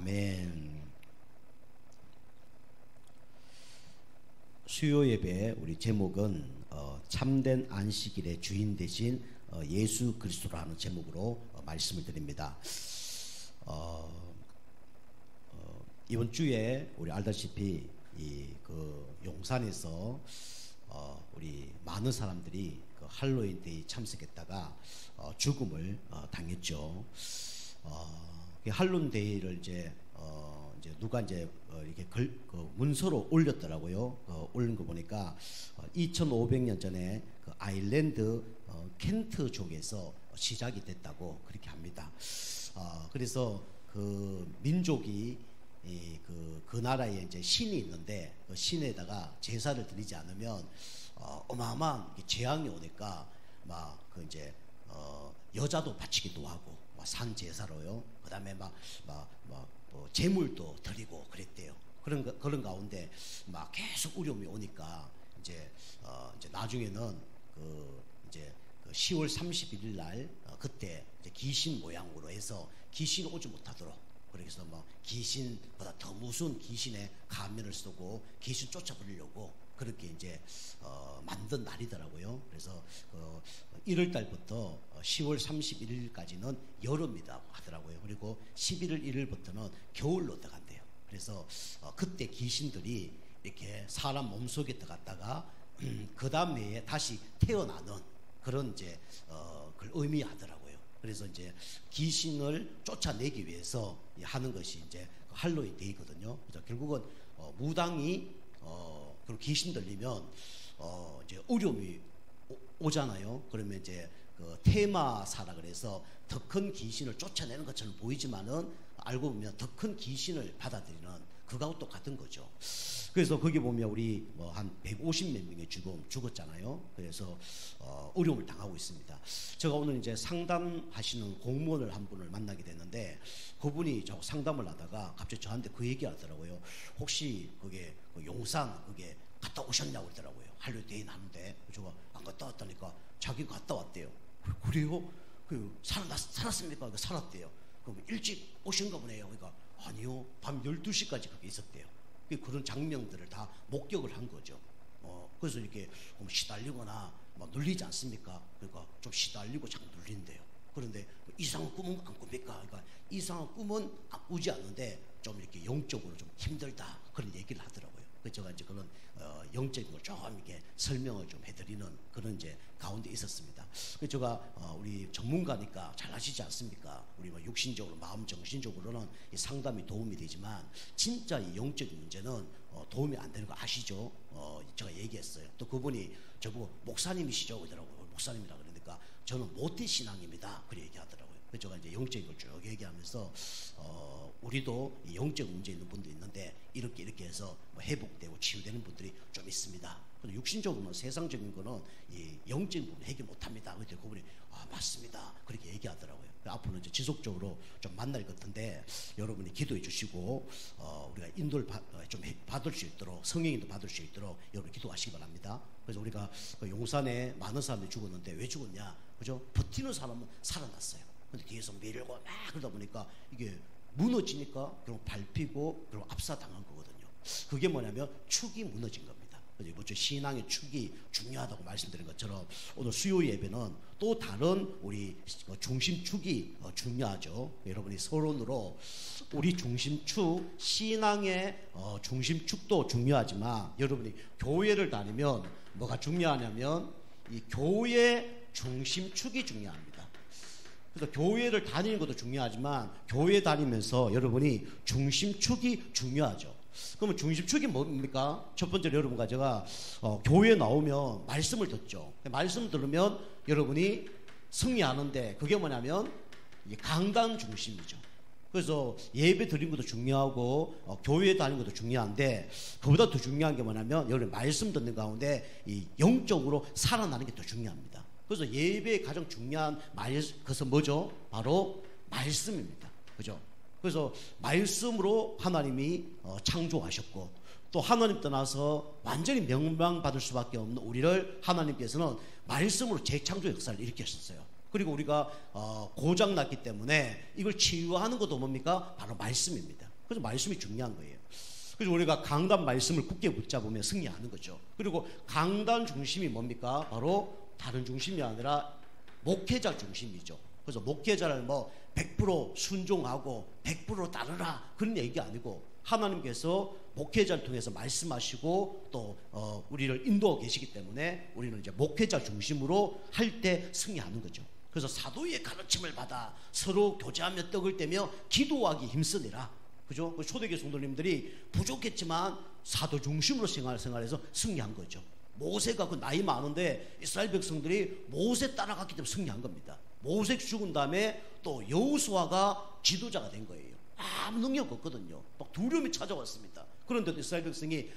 아멘. 수요 예배 우리 제목은 참된 안식일의 주인 되신 예수 그리스도라는 제목으로 말씀을 드립니다. 이번 주에 우리 알다시피 그 용산에서 우리 많은 사람들이 그 할로윈 데이 참석했다가 죽음을 당했죠. 할로윈 데이를 이제 누가 이렇게 그 문서로 올렸더라고요. 올린 거 보니까 2,500년 전에 그 아일랜드 켄트 쪽에서 시작이 됐다고 그렇게 합니다. 그래서 그 민족이 그 나라에 이제 신이 있는데 그 신에다가 제사를 드리지 않으면 어마어마한 재앙이 오니까 막 그 이제 여자도 바치기도 하고 산 제사로요. 그다음에 뭐 재물도 드리고 그랬대요. 그런 가운데 막 계속 어려움이 오니까 이제 나중에는 그 10월 31일 날 그때 이제 귀신 모양으로 해서 귀신 오지 못하도록, 그래서 뭐 귀신보다 더 무서운 귀신의 가면을 쓰고 귀신 쫓아버리려고 그렇게 이제 만든 날이더라고요. 그래서 1월 달부터 10월 31일까지는 여름이라고 하더라고요. 그리고 11월 1일부터는 겨울로 들어간대요. 그래서 그때 귀신들이 이렇게 사람 몸속에 들어갔다가 그 다음 해에 다시 태어나는 그런 이제 그걸 의미하더라고요. 그래서 이제 귀신을 쫓아내기 위해서 하는 것이 이제 할로윈 데이거든요. 그래서 결국은 무당이 그리고 귀신 들리면 이제 어려움이 오잖아요. 그러면 이제 그 테마사라 그래서 더 큰 귀신을 쫓아내는 것처럼 보이지만은 알고 보면 더 큰 귀신을 받아들이는 그거하고 똑같은 거죠. 그래서 거기 보면 우리 뭐 한 150몇 명이 죽었잖아요. 그래서 어려움을 당하고 있습니다. 제가 오늘 이제 상담하시는 공무원을 한 분을 만나게 됐는데 그분이 저 상담을 하다가 갑자기 저한테 그 얘기 하더라고요. 혹시 그게 용산 그게 갔다 오셨냐고 그러더라고요. 할로윈 데이 하는데 제가 안 갔다 왔다니까 자기가 갔다 왔대요. 그래요? 살았습니까? 살았대요. 그럼 일찍 오신가 보네요. 그러니까 아니요, 밤 12시까지 그게 있었대요. 그런 장면들을 다 목격을 한 거죠. 그래서 이렇게 시달리거나 막 눌리지 않습니까? 그러니까 좀 시달리고 자꾸 눌린대요. 그런데 이상한 꿈은 안 꿉니까? 그러니까 이상한 꿈은 꾸지 않는데 좀 이렇게 영적으로 좀 힘들다 그런 얘기를 하더라고요. 그래서 제가 이제 그런 영적인 걸 좀 이렇게 설명을 좀 해드리는 그런 이제 가운데 있었습니다. 그래서 제가 우리 전문가니까 잘 아시지 않습니까? 우리 뭐 육신적으로, 마음, 정신적으로는 이 상담이 도움이 되지만 진짜 이 영적인 문제는 도움이 안 되는 거 아시죠? 제가 얘기했어요. 또 그분이 저보고 목사님이시죠? 그러더라고요. 목사님이라 그러니까 저는 모태 신앙입니다. 그렇게 얘기하더라고요. 그래서 제가 이제 영적인 걸 쭉 얘기하면서 우리도 영적 문제 있는 분도 있는데 이렇게 해서 뭐 회복되고 치유되는 분들이 좀 있습니다. 그런데 육신적으로는 세상적인 거는 이 영적인 부분 해결 못합니다. 그때 그분이 맞습니다. 그렇게 얘기하더라고요. 앞으로는 이제 지속적으로 좀 만날 것 같은데 여러분이 기도해 주시고 우리가 인도를 좀 받을 수 있도록, 성령님도 받을 수 있도록 여러분 기도하시기 바랍니다. 그래서 우리가 용산에 많은 사람들이 죽었는데 왜 죽었냐? 그죠? 버티는 사람은 살아났어요. 근데 뒤에서 밀고 막 그러다 보니까 이게 무너지니까 결국 밟히고 그리고 압사당한 거거든요. 그게 뭐냐면 축이 무너진 겁니다. 그래서 이번 주 신앙의 축이 중요하다고 말씀드린 것처럼 오늘 수요 예배는 또 다른 우리 중심축이 중요하죠. 여러분이 서론으로 우리 중심축, 신앙의 중심축도 중요하지만 여러분이 교회를 다니면 뭐가 중요하냐면 이 교회 중심축이 중요합니다. 그래서 교회를 다니는 것도 중요하지만 교회 다니면서 여러분이 중심축이 중요하죠. 그러면 중심축이 뭡니까? 첫 번째로 여러분과 제가 교회에 나오면 말씀을 듣죠. 말씀을 들으면 여러분이 승리하는데 그게 뭐냐면 강단 중심이죠. 그래서 예배 드리는 것도 중요하고 교회에 다니는 것도 중요한데 그보다 더 중요한 게 뭐냐면 여러분 말씀 듣는 가운데 이 영적으로 살아나는 게 더 중요합니다. 그래서 예배의 가장 중요한 그것은 뭐죠? 바로 말씀입니다. 그죠? 그래서 말씀으로 하나님이 창조하셨고 또 하나님 떠나서 완전히 멸망받을 수밖에 없는 우리를 하나님께서는 말씀으로 재창조 역사를 일으키셨어요. 그리고 우리가 고장났기 때문에 이걸 치유하는 것도 뭡니까? 바로 말씀입니다. 그래서 말씀이 중요한 거예요. 그래서 우리가 강단 말씀을 굳게 붙잡으면 승리하는 거죠. 그리고 강단 중심이 뭡니까? 바로 다른 중심이 아니라 목회자 중심이죠. 그래서 목회자를 뭐 100% 순종하고 100% 따르라 그런 얘기가 아니고 하나님께서 목회자를 통해서 말씀하시고 또 우리를 인도하고 계시기 때문에 우리는 이제 목회자 중심으로 할 때 승리하는 거죠. 그래서 사도의 가르침을 받아 서로 교제하며 떡을 떼며 기도하기 힘쓰니라. 그죠? 초대교회 성도님들이 부족했지만 사도 중심으로 생활해서 승리한 거죠. 모세가 그 나이 많은데 이스라엘 백성들이 모세 따라갔기 때문에 승리한 겁니다. 모세 죽은 다음에 또 여호수아가 지도자가 된 거예요. 아무 능력 없거든요. 막 두려움이 찾아왔습니다. 그런데도 이스라엘 백성이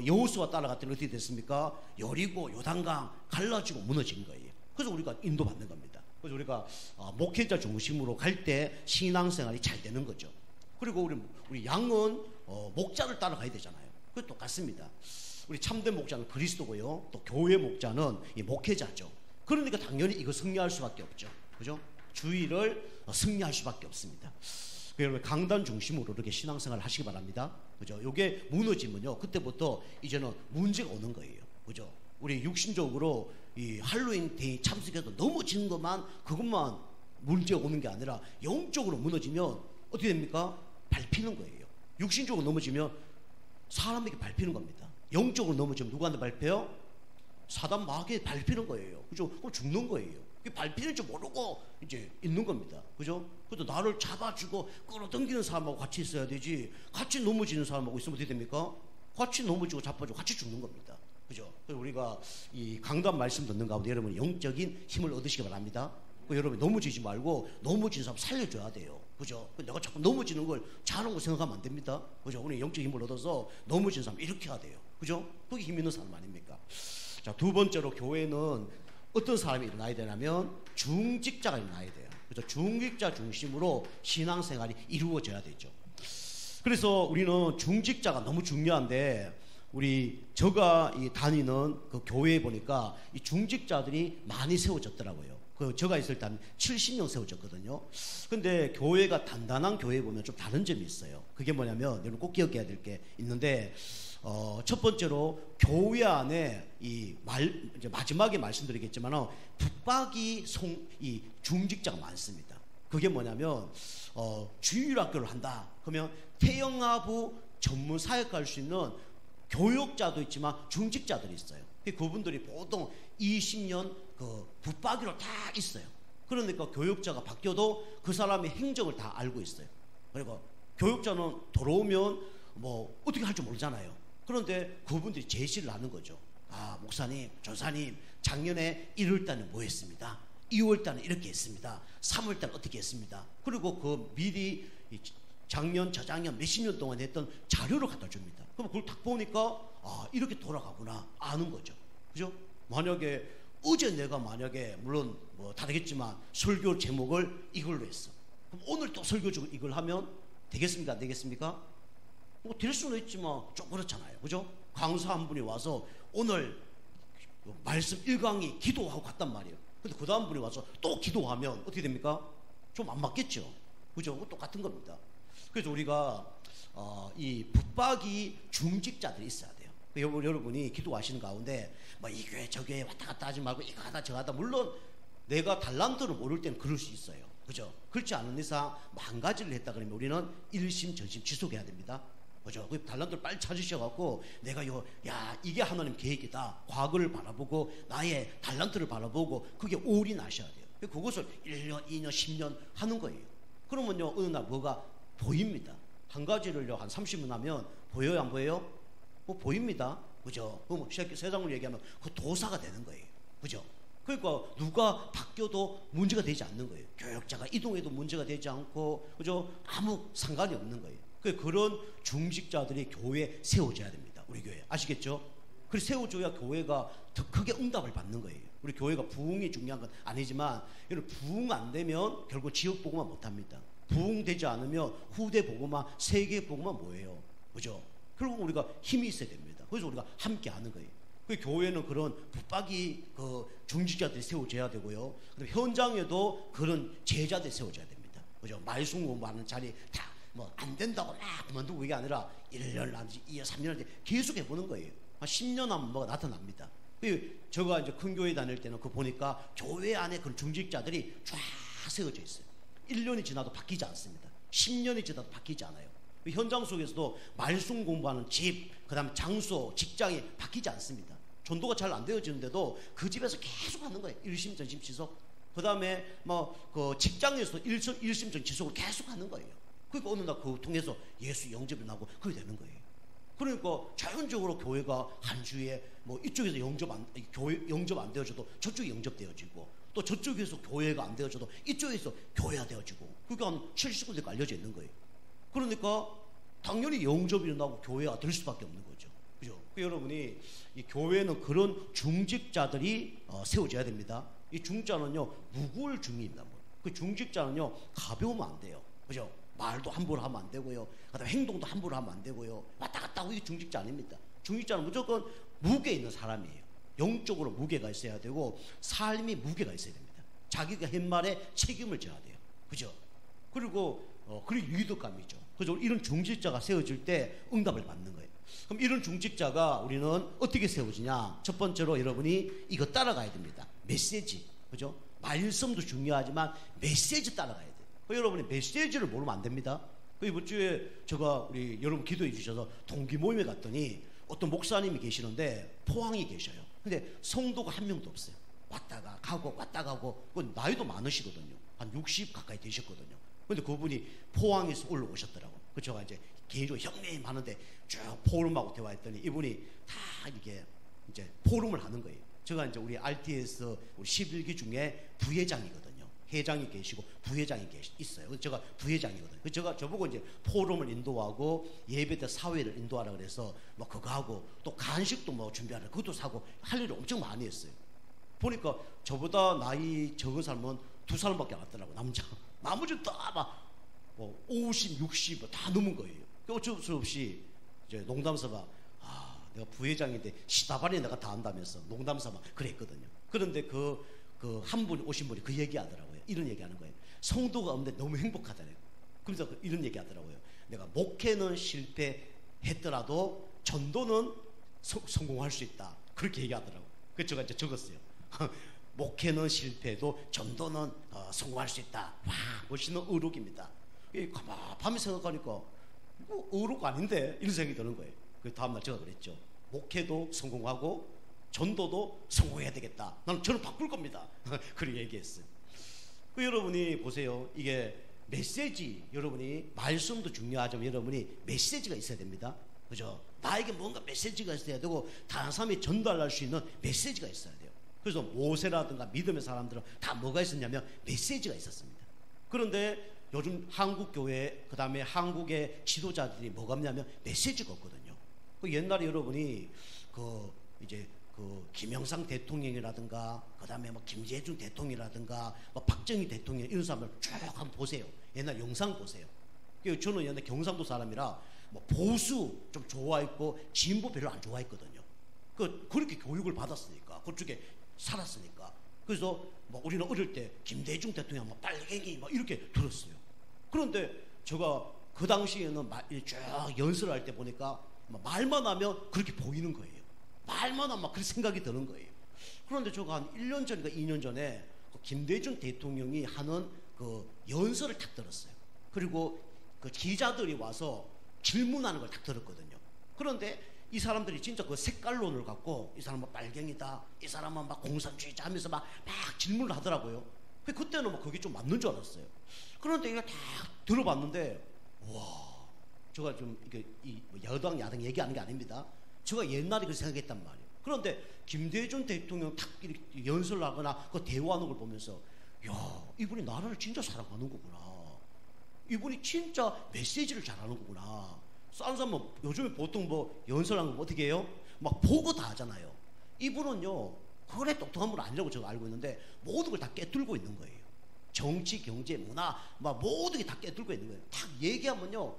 여호수아 따라갔더니 어떻게 됐습니까? 여리고 요단강 갈라지고 무너진 거예요. 그래서 우리가 인도받는 겁니다. 그래서 우리가 목회자 중심으로 갈 때 신앙생활이 잘 되는 거죠. 그리고 우리 양은 목자를 따라가야 되잖아요. 그거 똑같습니다. 우리 참된 목자는 그리스도고요. 또 교회 목자는 이 목회자죠. 그러니까 당연히 이거 승리할 수밖에 없죠. 그죠? 주의를 승리할 수밖에 없습니다. 여러분 강단 중심으로 이렇게 신앙생활을 하시기 바랍니다. 그죠? 이게 무너지면요, 그때부터 이제는 문제가 오는 거예요. 그죠? 우리 육신적으로 이 할로윈 데이 참석해서 넘어지는 그것만 문제가 오는 게 아니라 영적으로 무너지면 어떻게 됩니까? 밟히는 거예요. 육신적으로 넘어지면 사람에게 밟히는 겁니다. 영적으로 넘어지면 누구한테 밟혀요? 사단 마귀에 밟히는 거예요. 그죠? 그럼 죽는 거예요. 밟히는 줄 모르고 이제 있는 겁니다. 그죠? 그래도 나를 잡아주고 끌어당기는 사람하고 같이 있어야 되지, 같이 넘어지는 사람하고 있으면 어떻게 됩니까? 같이 넘어지고 잡아주고 같이 죽는 겁니다. 그죠? 그래서 우리가 이 강단 말씀 듣는 가운데 여러분 영적인 힘을 얻으시기 바랍니다. 여러분 넘어지지 말고 넘어진 사람 살려줘야 돼요. 그죠? 내가 자꾸 넘어지는 걸 잘하는 거 생각하면 안 됩니다. 그죠? 우리 영적 힘을 얻어서 넘어진 사람 이렇게 해야 돼요. 그죠? 그게 힘 있는 사람 아닙니까? 자, 두 번째로 교회는 어떤 사람이 일어나야 되냐면 중직자가 일어나야 돼요. 그래서 중직자 중심으로 신앙생활이 이루어져야 되죠. 그래서 우리는 중직자가 너무 중요한데 제가 다니는 그 교회에 보니까 이 중직자들이 많이 세워졌더라고요. 제가 있을 때 한 70년 세워졌거든요. 근데 교회가 단단한 교회에 보면 좀 다른 점이 있어요. 그게 뭐냐면 여러분 꼭 기억해야 될 게 있는데 첫 번째로 교회 안에 이제 마지막에 말씀드리겠지만 붙박이 이 중직자가 많습니다. 그게 뭐냐면 주일학교를 한다. 그러면 태영아부 전문 사역할 수 있는 교육자도 있지만 중직자들이 있어요. 그분들이 보통 20년 그 붙박이로 다 있어요. 그러니까 교육자가 바뀌어도 그 사람의 행적을 다 알고 있어요. 그리고 교육자는 돌아오면 뭐 어떻게 할 줄 모르잖아요. 그런데 그분들이 제시를 하는 거죠. 아, 목사님, 전사님, 작년에 1월달에 뭐 했습니다. 2월달에 이렇게 했습니다. 3월달에 어떻게 했습니다. 그리고 그 미리 작년, 저작년, 몇십 년 동안 했던 자료를 갖다 줍니다. 그럼 그걸 딱 보니까 아, 이렇게 돌아가구나 아는 거죠. 그죠? 만약에 어제 내가 물론 뭐 다르겠지만 설교 제목을 이걸로 했어. 그럼 오늘 또 설교 제목 이걸 하면 되겠습니까? 안 되겠습니까? 뭐 될 수는 있지만 좀 그렇잖아요. 그죠? 강사 한 분이 와서 오늘 말씀 1강의 기도하고 갔단 말이에요. 근데 그 다음 분이 와서 또 기도하면 어떻게 됩니까? 좀 안 맞겠죠. 그죠? 똑같은 겁니다. 그래서 우리가 이 붙박이 중직자들이 있어야 돼요. 여러분이 기도하시는 가운데 뭐 이 교회 저 교회 왔다 갔다 하지 말고 이거 하다 저거 하다, 물론 내가 달란트를 모를 때는 그럴 수 있어요. 그죠? 그렇지 않은 이상 한 가지를 했다 그러면 우리는 일심 전심 지속해야 됩니다. 그죠? 그 달란트를 빨리 찾으셔갖고 내가 이게 하나님 계획이다. 과거를 바라보고 나의 달란트를 바라보고 그게 올인하셔야 돼요. 그것을 1년, 2년, 10년 하는 거예요. 그러면요 어느 날 뭐가 보입니다. 한 가지를요 한 30년 하면 보여요, 안 보여요? 뭐 보입니다. 그죠? 그럼 세상으로 얘기하면 그 도사가 되는 거예요. 그죠? 그러니까 누가 바뀌어도 문제가 되지 않는 거예요. 교역자가 이동해도 문제가 되지 않고, 그죠? 아무 상관이 없는 거예요. 그런 중직자들이 교회에 세워져야 됩니다. 우리 교회 아시겠죠? 그래서 세워줘야 교회가 더 크게 응답을 받는 거예요. 우리 교회가 부흥이 중요한 건 아니지만 부흥 안 되면 결국 지역 복음화 못합니다. 부흥되지 않으면 후대 복음화, 세계 복음화 뭐예요? 그죠? 결국 우리가 힘이 있어야 됩니다. 그래서 우리가 함께 하는 거예요. 그 교회는 그런 붙박이 중직자들이 세워져야 되고요. 그다음에 현장에도 그런 제자들이 세워져야 됩니다. 그죠? 말씀 공부하는 자리 다 뭐 안 된다고 막 그만두고 그게 아니라 1년 안지 2년 3년 계속 해보는 거예요. 한 10년 하면 뭐가 나타납니다. 제가 이제 큰 교회 다닐 때는 그 보니까 교회 안에 그런 중직자들이 쫙 세워져 있어요. 1년이 지나도 바뀌지 않습니다. 10년이 지나도 바뀌지 않아요. 현장 속에서도 말씀 공부하는 집, 그 다음에 장소, 직장이 바뀌지 않습니다. 전도가 잘 안 되어지는데도 그 집에서 계속 하는 거예요. 일심전심지속. 그 다음에 그 직장에서도 일심전지속을 계속 하는 거예요. 그러니까 어느 날 그거 통해서 예수 영접이 나고 그게 되는 거예요. 그러니까 자연적으로 교회가 한 주에 이쪽에서 교회 영접 안 되어져도 저쪽이 영접되어지고, 또 저쪽에서 교회가 안 되어져도 이쪽에서 교회가 되어지고, 그게 한 70군데가 알려져 있는 거예요. 그러니까 당연히 영접이 일어나고 교회가 될 수밖에 없는 거죠. 그죠? 여러분이 이 교회는 그런 중직자들이 세워져야 됩니다. 이 중직자는요 무구할 중입니다. 그 중직자는요 가벼우면 안 돼요. 그죠? 말도 함부로 하면 안 되고요. 그다음에 행동도 함부로 하면 안 되고요. 왔다 갔다 하고 이게 중직자 아닙니다. 중직자는 무조건 무게 있는 사람이에요. 영적으로 무게가 있어야 되고 삶이 무게가 있어야 됩니다. 자기가 한 말에 책임을 져야 돼요. 그죠? 그리고 유의도감이죠. 그래서 이런 중직자가 세워질 때 응답을 받는 거예요. 그럼 이런 중직자가 우리는 어떻게 세워지냐? 첫 번째로 여러분이 이거 따라가야 됩니다. 메시지. 그죠? 말씀도 중요하지만 메시지 따라가야 돼요. 여러분이 메시지를 모르면 안 됩니다. 이번 주에 제가 우리 여러분 기도해 주셔서 동기 모임에 갔더니 어떤 목사님이 계시는데 포항에 계셔요. 근데 성도가 한 명도 없어요. 왔다가 가고 나이도 많으시거든요. 한 60 가까이 되셨거든요. 근데 그분이 포항에서 올라오셨더라고. 그 제가 이제 개인적으로 형님 하는데 쭉 포럼하고 대화했더니 이분이 다 이렇게 이제 포럼을 하는 거예요. 제가 이제 우리 RTS 우리 11기 중에 부회장이거든요. 회장이 계시고 부회장이 있어요. 제가 부회장이거든요. 제가 저보고 이제 포럼을 인도하고 예배 때 사회를 인도하라 그래서 그거 하고 또 간식도 준비하라 그것도 사고 할 일을 엄청 많이 했어요. 보니까 저보다 나이 적은 사람은 2사람밖에 안 왔더라고. 남자. 나머지는 다 50, 60 다 넘은 거예요. 어쩔 수 없이 이제 농담삼아 내가 부회장인데 시다발이 내가 다 한다면서 농담삼아 그랬거든요. 그런데 그 한 분이 오신 분이 그 얘기 하더라고요. 이런 얘기 하는 거예요. 성도가 없는데 너무 행복하다네요. 그래서 이런 얘기 하더라고요. 내가 목회는 실패했더라도 전도는 성공할 수 있다. 그렇게 얘기하더라고요. 그래서 제가 이제 적었어요. 목회는 실패해도 전도는 성공할 수 있다. 와, 멋있는 의록입니다. 가만히 생각하니까 이거 의록 아닌데 이런 생각이 드는 거예요. 그 다음날 제가 그랬죠. 목회도 성공하고 전도도 성공해야 되겠다. 저는 바꿀 겁니다. 그렇게 얘기했어요. 여러분이 보세요. 이게 메시지, 여러분이 말씀도 중요하지만 여러분이 메시지가 있어야 됩니다. 그죠? 나에게 뭔가 메시지가 있어야 되고 다른 사람이 전달할 수 있는 메시지가 있어야 돼요. 그래서 모세라든가 믿음의 사람들은 다 뭐가 있었냐면 메시지가 있었습니다. 그런데 요즘 한국 교회 그 다음에 한국의 지도자들이 뭐가 없냐면 메시지가 없거든요. 옛날에 여러분이 이제 김영삼 대통령이라든가 그 다음에 김대중 대통령이라든가 박정희 대통령 이런 사람을 쭉 한번 보세요. 옛날 영상 보세요. 저는 옛날 경상도 사람이라 보수 좀 좋아했고 진보 별로 안 좋아했거든요. 그렇게 교육을 받았으니까 그쪽에 살았으니까. 그래서 우리는 어릴 때 김대중 대통령 빨갱이 이렇게 들었어요. 그런데 제가 그 당시에는 쭉 연설을 할 때 보니까 말만 하면 그렇게 보이는 거예요. 말만 하면 그런 생각이 드는 거예요. 그런데 제가 한 1년 전인가 2년 전에 김대중 대통령이 하는 연설을 딱 들었어요. 그리고 기자들이 와서 질문하는 걸 딱 들었거든요. 그런데 이 사람들이 진짜 색깔론을 갖고 이 사람은 빨갱이다, 이 사람은 공산주의자 하면서 막 질문을 하더라고요. 그때는 그게 좀 맞는 줄 알았어요. 그런데 이거 다 들어봤는데 와, 제가 좀 이게 여당 야당 얘기하는 게 아닙니다. 제가 옛날에 그 생각했단 말이에요. 그런데 김대중 대통령 탁 이렇게 연설을 하거나 대화하는 걸 보면서 야, 이분이 나라를 진짜 사랑하는 거구나. 이분이 진짜 메시지를 잘하는 거구나. 싼 사람은 요즘에 보통 연설하는 거 어떻게 해요? 보고 다 하잖아요. 이분은요 그래 똑똑한 분 아니라고 제가 알고 있는데 모든 걸 다 깨뚫고 있는 거예요. 정치, 경제, 문화 모든 게 다 깨뚫고 있는 거예요. 딱 얘기하면요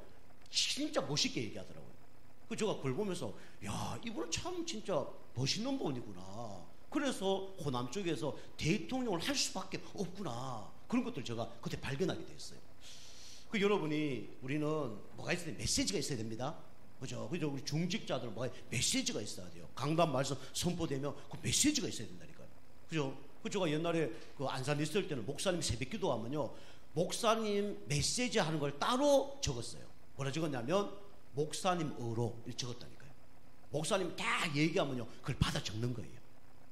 진짜 멋있게 얘기하더라고요. 제가 그걸 보면서 야, 이분은 참 진짜 멋있는 분이구나. 그래서 호남 쪽에서 대통령을 할 수밖에 없구나. 그런 것들 제가 그때 발견하게 됐어요. 그 여러분이 우리는 뭐가 있어야 돼? 메시지가 있어야 됩니다. 그죠? 그죠? 우리 중직자들 뭐가 메시지가 있어야 돼요. 강단 말씀 선포되면 그 메시지가 있어야 된다니까요. 그죠? 그 제가 옛날에 그 안산에 있을 때는 목사님 새벽 기도하면요, 목사님 메시지 하는 걸 따로 적었어요. 뭐라 적었냐면 목사님 어로 이렇게 적었다니까요. 목사님 다 얘기하면요 그걸 받아 적는 거예요.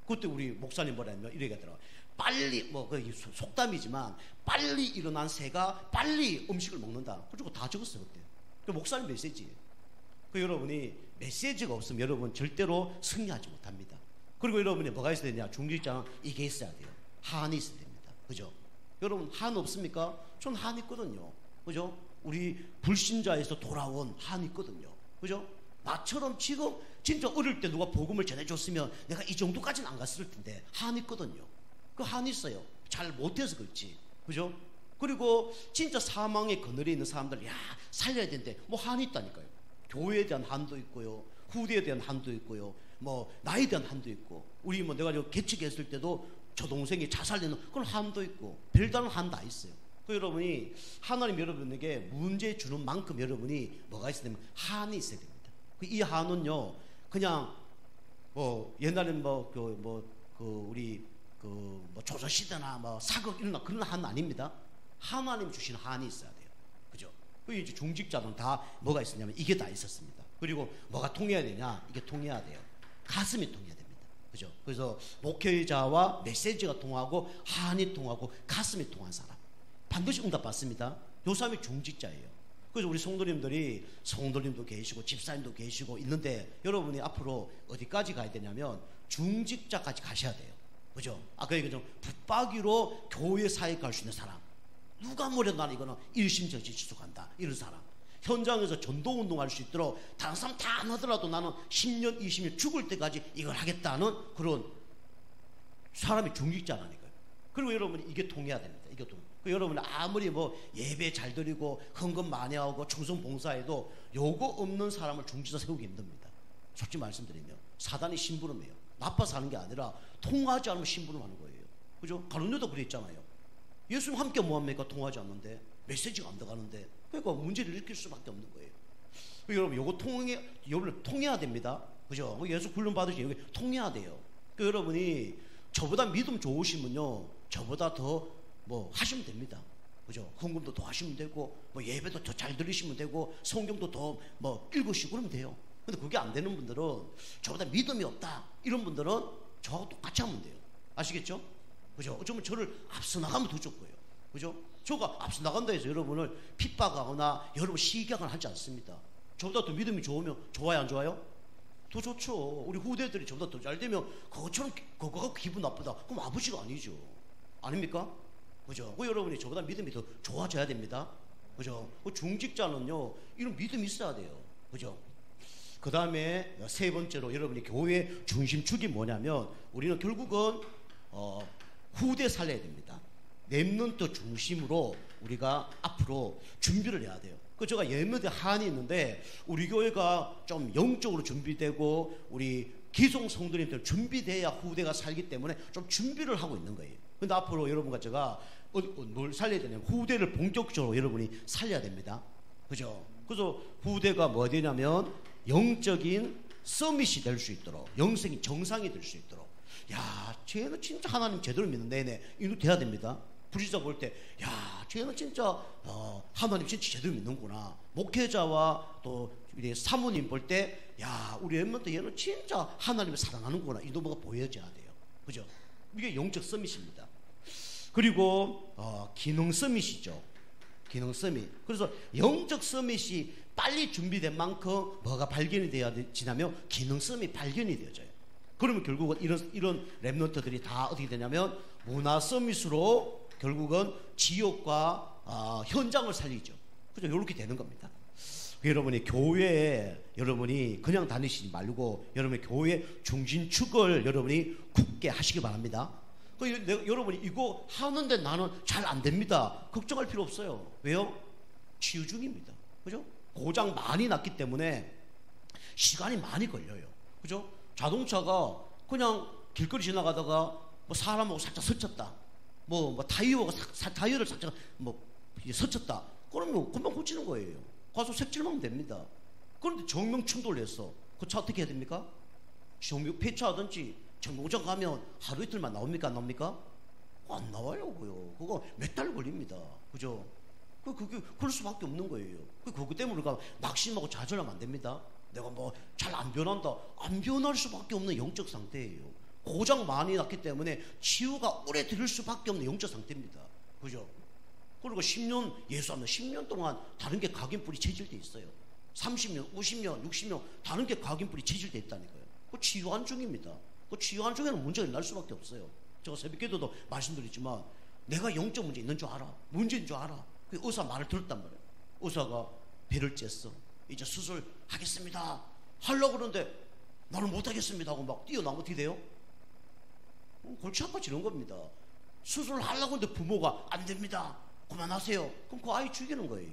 그때 우리 목사님 뭐라 하면 이렇게 하더라고요. 빨리 뭐 그 속담이지만 빨리 일어난 새가 빨리 음식을 먹는다. 그리고 다 적었어요 그때. 그 목사님 메시지예요. 그 여러분이 메시지가 없으면 여러분 절대로 승리하지 못합니다. 그리고 여러분이 뭐가 있어야 되냐? 중직자는 이게 있어야 돼요. 한이 있어야 됩니다. 그죠? 여러분 한 없습니까? 전 한 있거든요. 그죠? 우리 불신자에서 돌아온 한 있거든요. 그죠? 나처럼 지금 진짜 어릴 때 누가 복음을 전해줬으면 내가 이 정도까지는 안 갔을 텐데 한 있거든요. 그 한 있어요. 잘 못해서 그렇지. 그죠? 그리고 진짜 사망의 그늘에 있는 사람들 야 살려야 되는데 뭐 한이 있다니까요. 교회에 대한 한도 있고요, 후대에 대한 한도 있고요, 뭐 나에 대한 한도 있고, 우리 뭐 내가 개척했을 때도 저 동생이 자살되는 그런 한도 있고 별다른 한 다 있어요. 그 여러분이 하나님 여러분에게 문제 주는 만큼 여러분이 뭐가 있어야 되면 한이 있어야 됩니다. 이 한은요 그냥 뭐 옛날에는 우리 뭐 조선시대나 뭐 사극 이런 그런 한 아닙니다. 하나님 주신 한이 있어야 돼요. 그죠? 그 이제 중직자는 다 뭐가 있었냐면 이게 다 있었습니다. 그리고 뭐가 통해야 되냐? 이게 통해야 돼요. 가슴이 통해야 됩니다. 그죠? 그래서 목회자와 메시지가 통하고 한이 통하고 가슴이 통한 사람 반드시 응답받습니다. 요 사람이 중직자예요. 그래서 우리 성도님도 계시고 집사님도 계시고 있는데 여러분이 앞으로 어디까지 가야 되냐면 중직자까지 가셔야 돼요. 그죠? 아까 얘기했죠. 붙박이로 교회 사회에 갈 수 있는 사람. 누가 뭐래도 나는 이거는 일심전심지속한다. 이런 사람. 현장에서 전도운동할 수 있도록 다른 사람 다 안 하더라도 나는 10년, 20년 죽을 때까지 이걸 하겠다는 그런 사람이 중직자라니까요. 그리고 여러분이 이게 통해야 됩니다. 이게 그 여러분이 아무리 뭐 예배 잘 드리고 헌금 많이 하고 충성 봉사해도 요거 없는 사람을 중직자 세우기 힘듭니다. 솔직히 말씀드리면 사단이 심부름해요. 나빠서 하는 게 아니라 통하지 않으면 심부름하는 거예요. 그죠? 가룟유다도 그랬잖아요. 예수님 함께 뭐합니까? 통하지 않는데 메시지가 안 들어가는데 그러니까 문제를 일으킬 수밖에 없는 거예요. 여러분 요거 통해야 됩니다. 그죠? 예수 훈련 받으시면 여기 통해야 돼요. 그 여러분이 저보다 믿음 좋으시면요 저보다 더 뭐 하시면 됩니다. 그죠? 헌금도 더 하시면 되고 뭐 예배도 더 잘 들으시면 되고 성경도 더 뭐 읽으시고 그러면 돼요. 근데 그게 안 되는 분들은 저보다 믿음이 없다 이런 분들은 저하고 똑같이 하면 돼요. 아시겠죠? 그죠? 어쩌면 저를 앞서 나가면 더 좋을 거예요. 그죠? 저가 앞서 나간다 해서 여러분을 핍박하거나 여러분 시기하거나 하지 않습니다. 저보다 더 믿음이 좋으면 좋아요 안 좋아요? 더 좋죠. 우리 후대들이 저보다 더 잘 되면 그것처럼 그거가 기분 나쁘다. 그럼 아버지가 아니죠. 아닙니까? 그죠? 그 여러분이 저보다 믿음이 더 좋아져야 됩니다. 그죠? 그 중직자는요 이런 믿음이 있어야 돼요. 그죠? 그 다음에 세 번째로 여러분이 교회 중심축이 뭐냐면 우리는 결국은 후대 살려야 됩니다. 렘넌트 중심으로 우리가 앞으로 준비를 해야 돼요. 그 제가 렘넌트 한이 있는데 우리 교회가 좀 영적으로 준비되고 우리 기성 성도님들 준비돼야 후대가 살기 때문에 좀 준비를 하고 있는 거예요. 근데 앞으로 여러분과 제가 뭘 살려야 되냐면 후대를 본격적으로 여러분이 살려야 됩니다. 그죠? 그래서 후대가 뭐 되냐면 영적인 서밋이 될 수 있도록 영성이 정상이 될 수 있도록 야 쟤는 진짜 하나님 제대로 믿는데 이거 돼야 됩니다. 불신자 볼 때 야 쟤는 진짜 하나님 진짜 제대로 믿는구나. 목회자와 또 우리 사모님 볼 때 야 우리 엠먼트 얘는 진짜 하나님을 사랑하는구나. 이 노모가 보여져야 돼요. 그죠? 이게 영적 서밋입니다. 그리고 기능 서밋이죠. 기능 서밋. 그래서 영적 서밋이 빨리 준비된 만큼 뭐가 발견이 되어지냐면 기능 서밋이 발견이 되어져요. 그러면 결국은 이런 랩런트들이 다 어떻게 되냐면 문화 서밋으로 결국은 지역과 현장을 살리죠. 그죠? 이렇게 되는 겁니다. 여러분이 교회에 여러분이 그냥 다니시지 말고 여러분의 교회 중심축을 여러분이 굳게 하시기 바랍니다. 여러분이 이거 하는데 나는 잘 안 됩니다. 걱정할 필요 없어요. 왜요? 치유 중입니다. 그죠? 고장 많이 났기 때문에 시간이 많이 걸려요. 그죠? 자동차가 그냥 길거리 지나가다가 뭐 사람하고 살짝 스쳤다. 뭐 타이어를 살짝 뭐 스쳤다. 그러면 금방 고치는 거예요. 가서 색칠하면 됩니다. 그런데 정명 충돌을 했어. 그 차 어떻게 해야 됩니까? 정명 폐차하든지 정보장 가면 하루 이틀만 나옵니까? 안 나옵니까? 안 나와요. 그거 몇 달 걸립니다. 그죠? 그게 그럴 수밖에 없는 거예요. 그거 때문에 우리가 낙심하고 좌절하면 안 됩니다. 내가 뭐 잘 안 변한다. 안 변할 수밖에 없는 영적 상태예요. 고장 많이 났기 때문에 치유가 오래 들을 수밖에 없는 영적 상태입니다. 그죠? 그리고 10년 예수하면 10년 동안 다른 게 각인뿔이 체질돼 있어요. 30년, 50년, 60년 다른 게 각인뿔이 체질돼 있다니까요. 그 치유한 중입니다. 그 치유한 중에는 문제가 날 수밖에 없어요. 제가 새벽기도도 말씀드리지만 내가 영적 문제 있는 줄 알아. 문제인 줄 알아. 그 의사 말을 들었단 말이에요. 의사가 배를 쬐어. 이제 수술하겠습니다. 하려고 그러는데 나는 못하겠습니다 하고 막 뛰어나면 어떻게 돼요? 골치 아파지는 겁니다. 수술하려고 하는데 부모가 안 됩니다. 그만하세요. 그럼 그 아이 죽이는 거예요.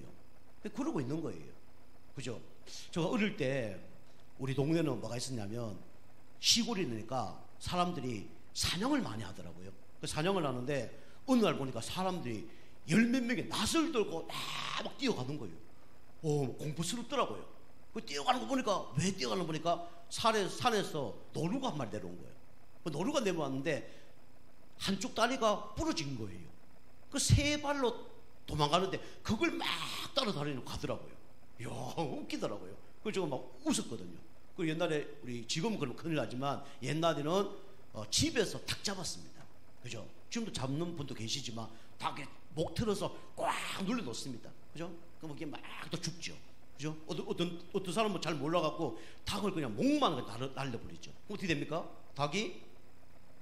그러고 있는 거예요. 그죠? 제가 어릴 때 우리 동네는 뭐가 있었냐면 시골이니까 사람들이 사냥을 많이 하더라고요. 그 사냥을 하는데 어느 날 보니까 사람들이 열 몇 명이 낫을 들고 막 뛰어가는 거예요. 공포스럽더라고요. 그 뛰어가는 거 보니까 왜 뛰어가는 거 보니까 산에서 노루가 한 마리 내려온 거예요. 그 노루가 내려왔는데 한쪽 다리가 부러진 거예요. 그 세 발로 도망가는데 그걸 막 따라다니는 가더라고요. 이야, 웃기더라고요. 그래서 제가 막 웃었거든요. 그 옛날에 지금은 그럼 큰일 나지만 옛날에는 집에서 닭 잡았습니다. 그죠? 지금도 잡는 분도 계시지만 닭에 목 틀어서 꽉 눌러 놓습니다. 그죠? 그럼 이게 막 또 죽죠. 그죠? 어떤 사람은 잘 몰라갖고 닭을 그냥 목만 날려버리죠. 어떻게 됩니까? 닭이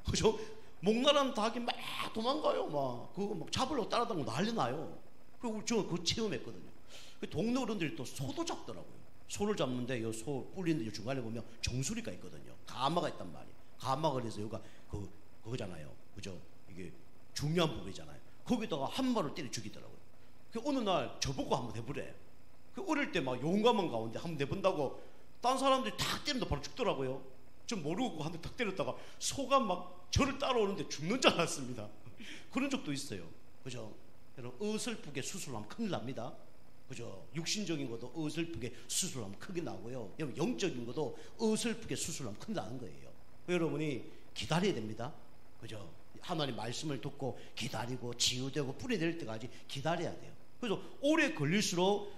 그죠? 목나란 닭이 막 도망가요. 그거 막 잡으려고 따라다니고 난리 나요. 그리고 저 그거 체험했거든요. 그 동네 어른들이 또 소도 잡더라고요. 소를 잡는데 이 소 뿔리는데 중간에 보면 정수리가 있거든요. 가마가 있단 말이에요. 가마가 그래서 여기가 그거잖아요. 그죠? 이게 중요한 부분이잖아요. 거기다가 한 발을 때려 죽이더라고요. 그 어느 날 저보고 한번 해보래. 그 어릴 때 막 용감한 가운데 한번 내본다고 딴 사람들이 탁 때리는데 바로 죽더라고요. 좀 모르고 한 대 탁 때렸다가 소가 막 저를 따라오는데 죽는 줄 알았습니다. 그런 적도 있어요. 그죠? 여러분 어설프게 수술하면 큰일 납니다. 그죠? 육신적인 것도 어설프게 수술하면 크게 나고요. 영적인 것도 어설프게 수술하면 큰일 나는 거예요. 여러분이 기다려야 됩니다. 그죠? 하나님 말씀을 듣고 기다리고 치유되고 뿌리 낼 때까지 기다려야 돼요. 그래서 오래 걸릴수록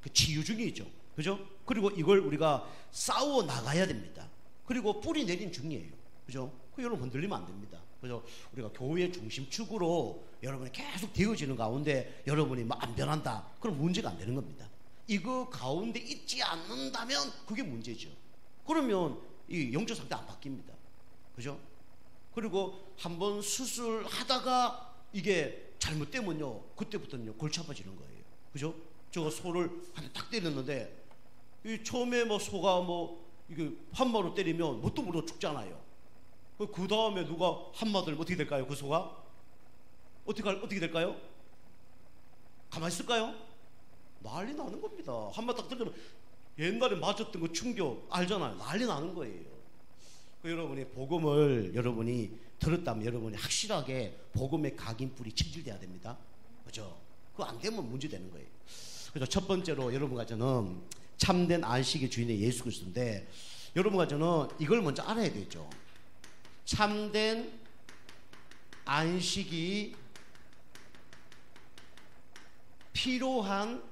그 치유 중이죠. 그죠? 그리고 이걸 우리가 싸워 나가야 됩니다. 그리고 뿌리 내린 중이에요. 그죠? 여러분 흔들리면 안 됩니다. 그죠? 우리가 교회의 중심축으로 여러분이 계속 되어지는 가운데 여러분이 안 변한다. 그럼 문제가 안 되는 겁니다. 이거 가운데 있지 않는다면 그게 문제죠. 그러면 이 영적 상태 안 바뀝니다. 그죠? 그리고 한번 수술하다가 이게 잘못되면요, 그때부터는요 골치 아파지는 거예요. 그죠? 제가 소를 한 대 딱 때렸는데 이 처음에 소가 이게 한마로 때리면 뭣도 모르고 죽잖아요. 그 다음에 누가 한마 들면 어떻게 될까요? 그 소가 어떻게 될까요? 가만히 있을까요? 난리 나는 겁니다. 한마 딱 들면 옛날에 맞았던 거 충격 알잖아요. 난리 나는 거예요. 여러분이 복음을 여러분이 들었다면 여러분이 확실하게 복음의 각인뿔이 체질돼야 됩니다. 그죠? 그거 안 되면 문제 되는 거예요. 그래서 첫 번째로 여러분과 저는 참된 안식의 주인의 예수 그리스도인데 여러분과 저는 이걸 먼저 알아야 되죠. 참된 안식이 필요한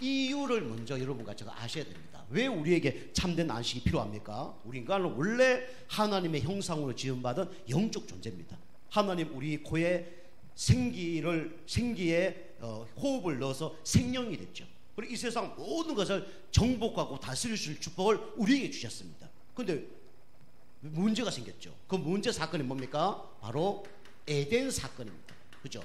이유를 먼저 여러분과 제가 아셔야 됩니다. 왜 우리에게 참된 안식이 필요합니까? 우리 인간은 원래 하나님의 형상으로 지음받은 영적 존재입니다. 하나님 우리 코에 생기에 호흡을 넣어서 생명이 됐죠. 그리고 이 세상 모든 것을 정복하고 다스릴 수 있는 축복을 우리에게 주셨습니다. 그런데 문제가 생겼죠. 그 문제 사건이 뭡니까? 바로 에덴 사건입니다. 그죠?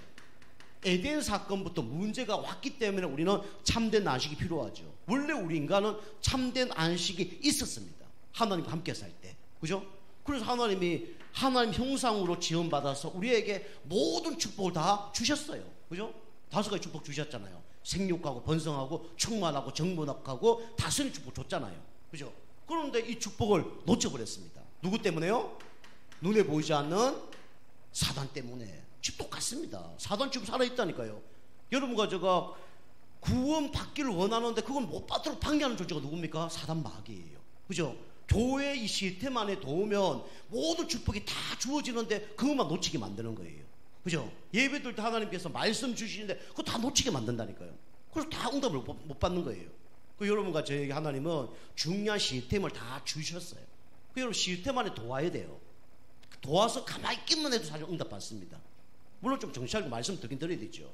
에덴 사건부터 문제가 왔기 때문에 우리는 참된 안식이 필요하죠. 원래 우리 인간은 참된 안식이 있었습니다. 하나님과 함께 살 때. 그죠? 그래서 하나님이 하나님 형상으로 지원받아서 우리에게 모든 축복을 다 주셨어요. 그죠? 5가지 축복 주셨잖아요. 생육하고 번성하고 충만하고 정문학하고 다스리는 축복 줬잖아요. 그죠? 그런데 이 축복을 놓쳐버렸습니다. 누구 때문에요? 눈에 보이지 않는 사단 때문에. 지금 똑같습니다. 사단 지금 살아있다니까요. 여러분과 제가 구원 받기를 원하는데 그건 못 받도록 방해하는 존재가 누굽니까? 사단 마귀예요. 그죠? 교회 이 시스템 안에 도우면 모든 축복이 다 주어지는데 그것만 놓치게 만드는 거예요. 그죠? 예배들 때 하나님께서 말씀 주시는데 그거 다 놓치게 만든다니까요. 그래서 다 응답을 못 받는 거예요. 그 여러분과 저에게 하나님은 중요한 시스템을 다 주셨어요. 그 여러분 시스템 안에 도와야 돼요. 도와서 가만히 있기만 해도 사실 응답 받습니다. 물론 좀 정치하고 말씀 드긴 드려야 되죠.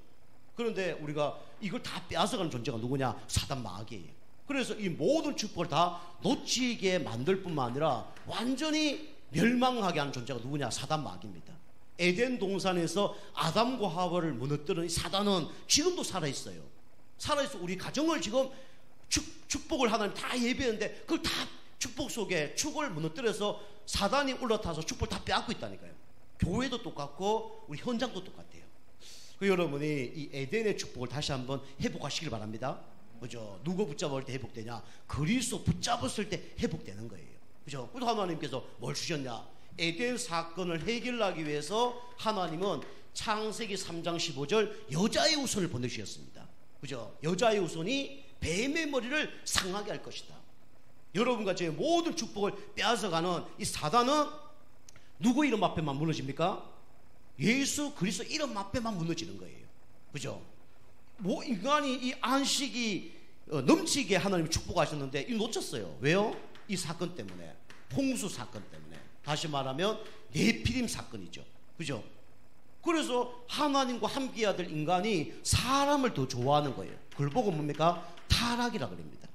그런데 우리가 이걸 다 빼앗아가는 존재가 누구냐? 사단 마귀예요. 그래서 이 모든 축복을 다 놓치게 만들 뿐만 아니라 완전히 멸망하게 하는 존재가 누구냐? 사단 마귀입니다. 에덴 동산에서 아담과 하와를 무너뜨린 이 사단은 지금도 살아있어요. 살아있어. 우리 가정을 지금 축복을 하나님 다 예배했는데 그걸 다 축복 속에 축을 무너뜨려서 사단이 올라타서 축복을 다 빼앗고 있다니까요. 교회도 똑같고 우리 현장도 똑같아요. 그 여러분이 이 에덴의 축복을 다시 한번 회복하시길 바랍니다. 그죠? 누구 붙잡을 때 회복되냐? 그리스도 붙잡았을 때 회복되는 거예요. 그죠? 그래서 하나님께서 뭘 주셨냐? 에덴 사건을 해결하기 위해서 하나님은 창세기 3장 15절 여자의 후손을 보내주셨습니다. 그죠? 여자의 후손이 뱀의 머리를 상하게 할 것이다. 여러분과 제 모든 축복을 빼앗아가는 이 사단은 누구 이름 앞에만 무너집니까? 예수 그리스도 이름 앞에만 무너지는 거예요. 그죠? 뭐 인간이 이 안식이 넘치게 하나님이 축복하셨는데 이 놓쳤어요. 왜요? 이 사건 때문에, 홍수 사건 때문에. 다시 말하면 네피림 사건이죠. 그죠? 그래서 하나님과 함께해야 될 인간이 사람을 더 좋아하는 거예요. 그걸 보고 뭡니까? 타락이라 그럽니다.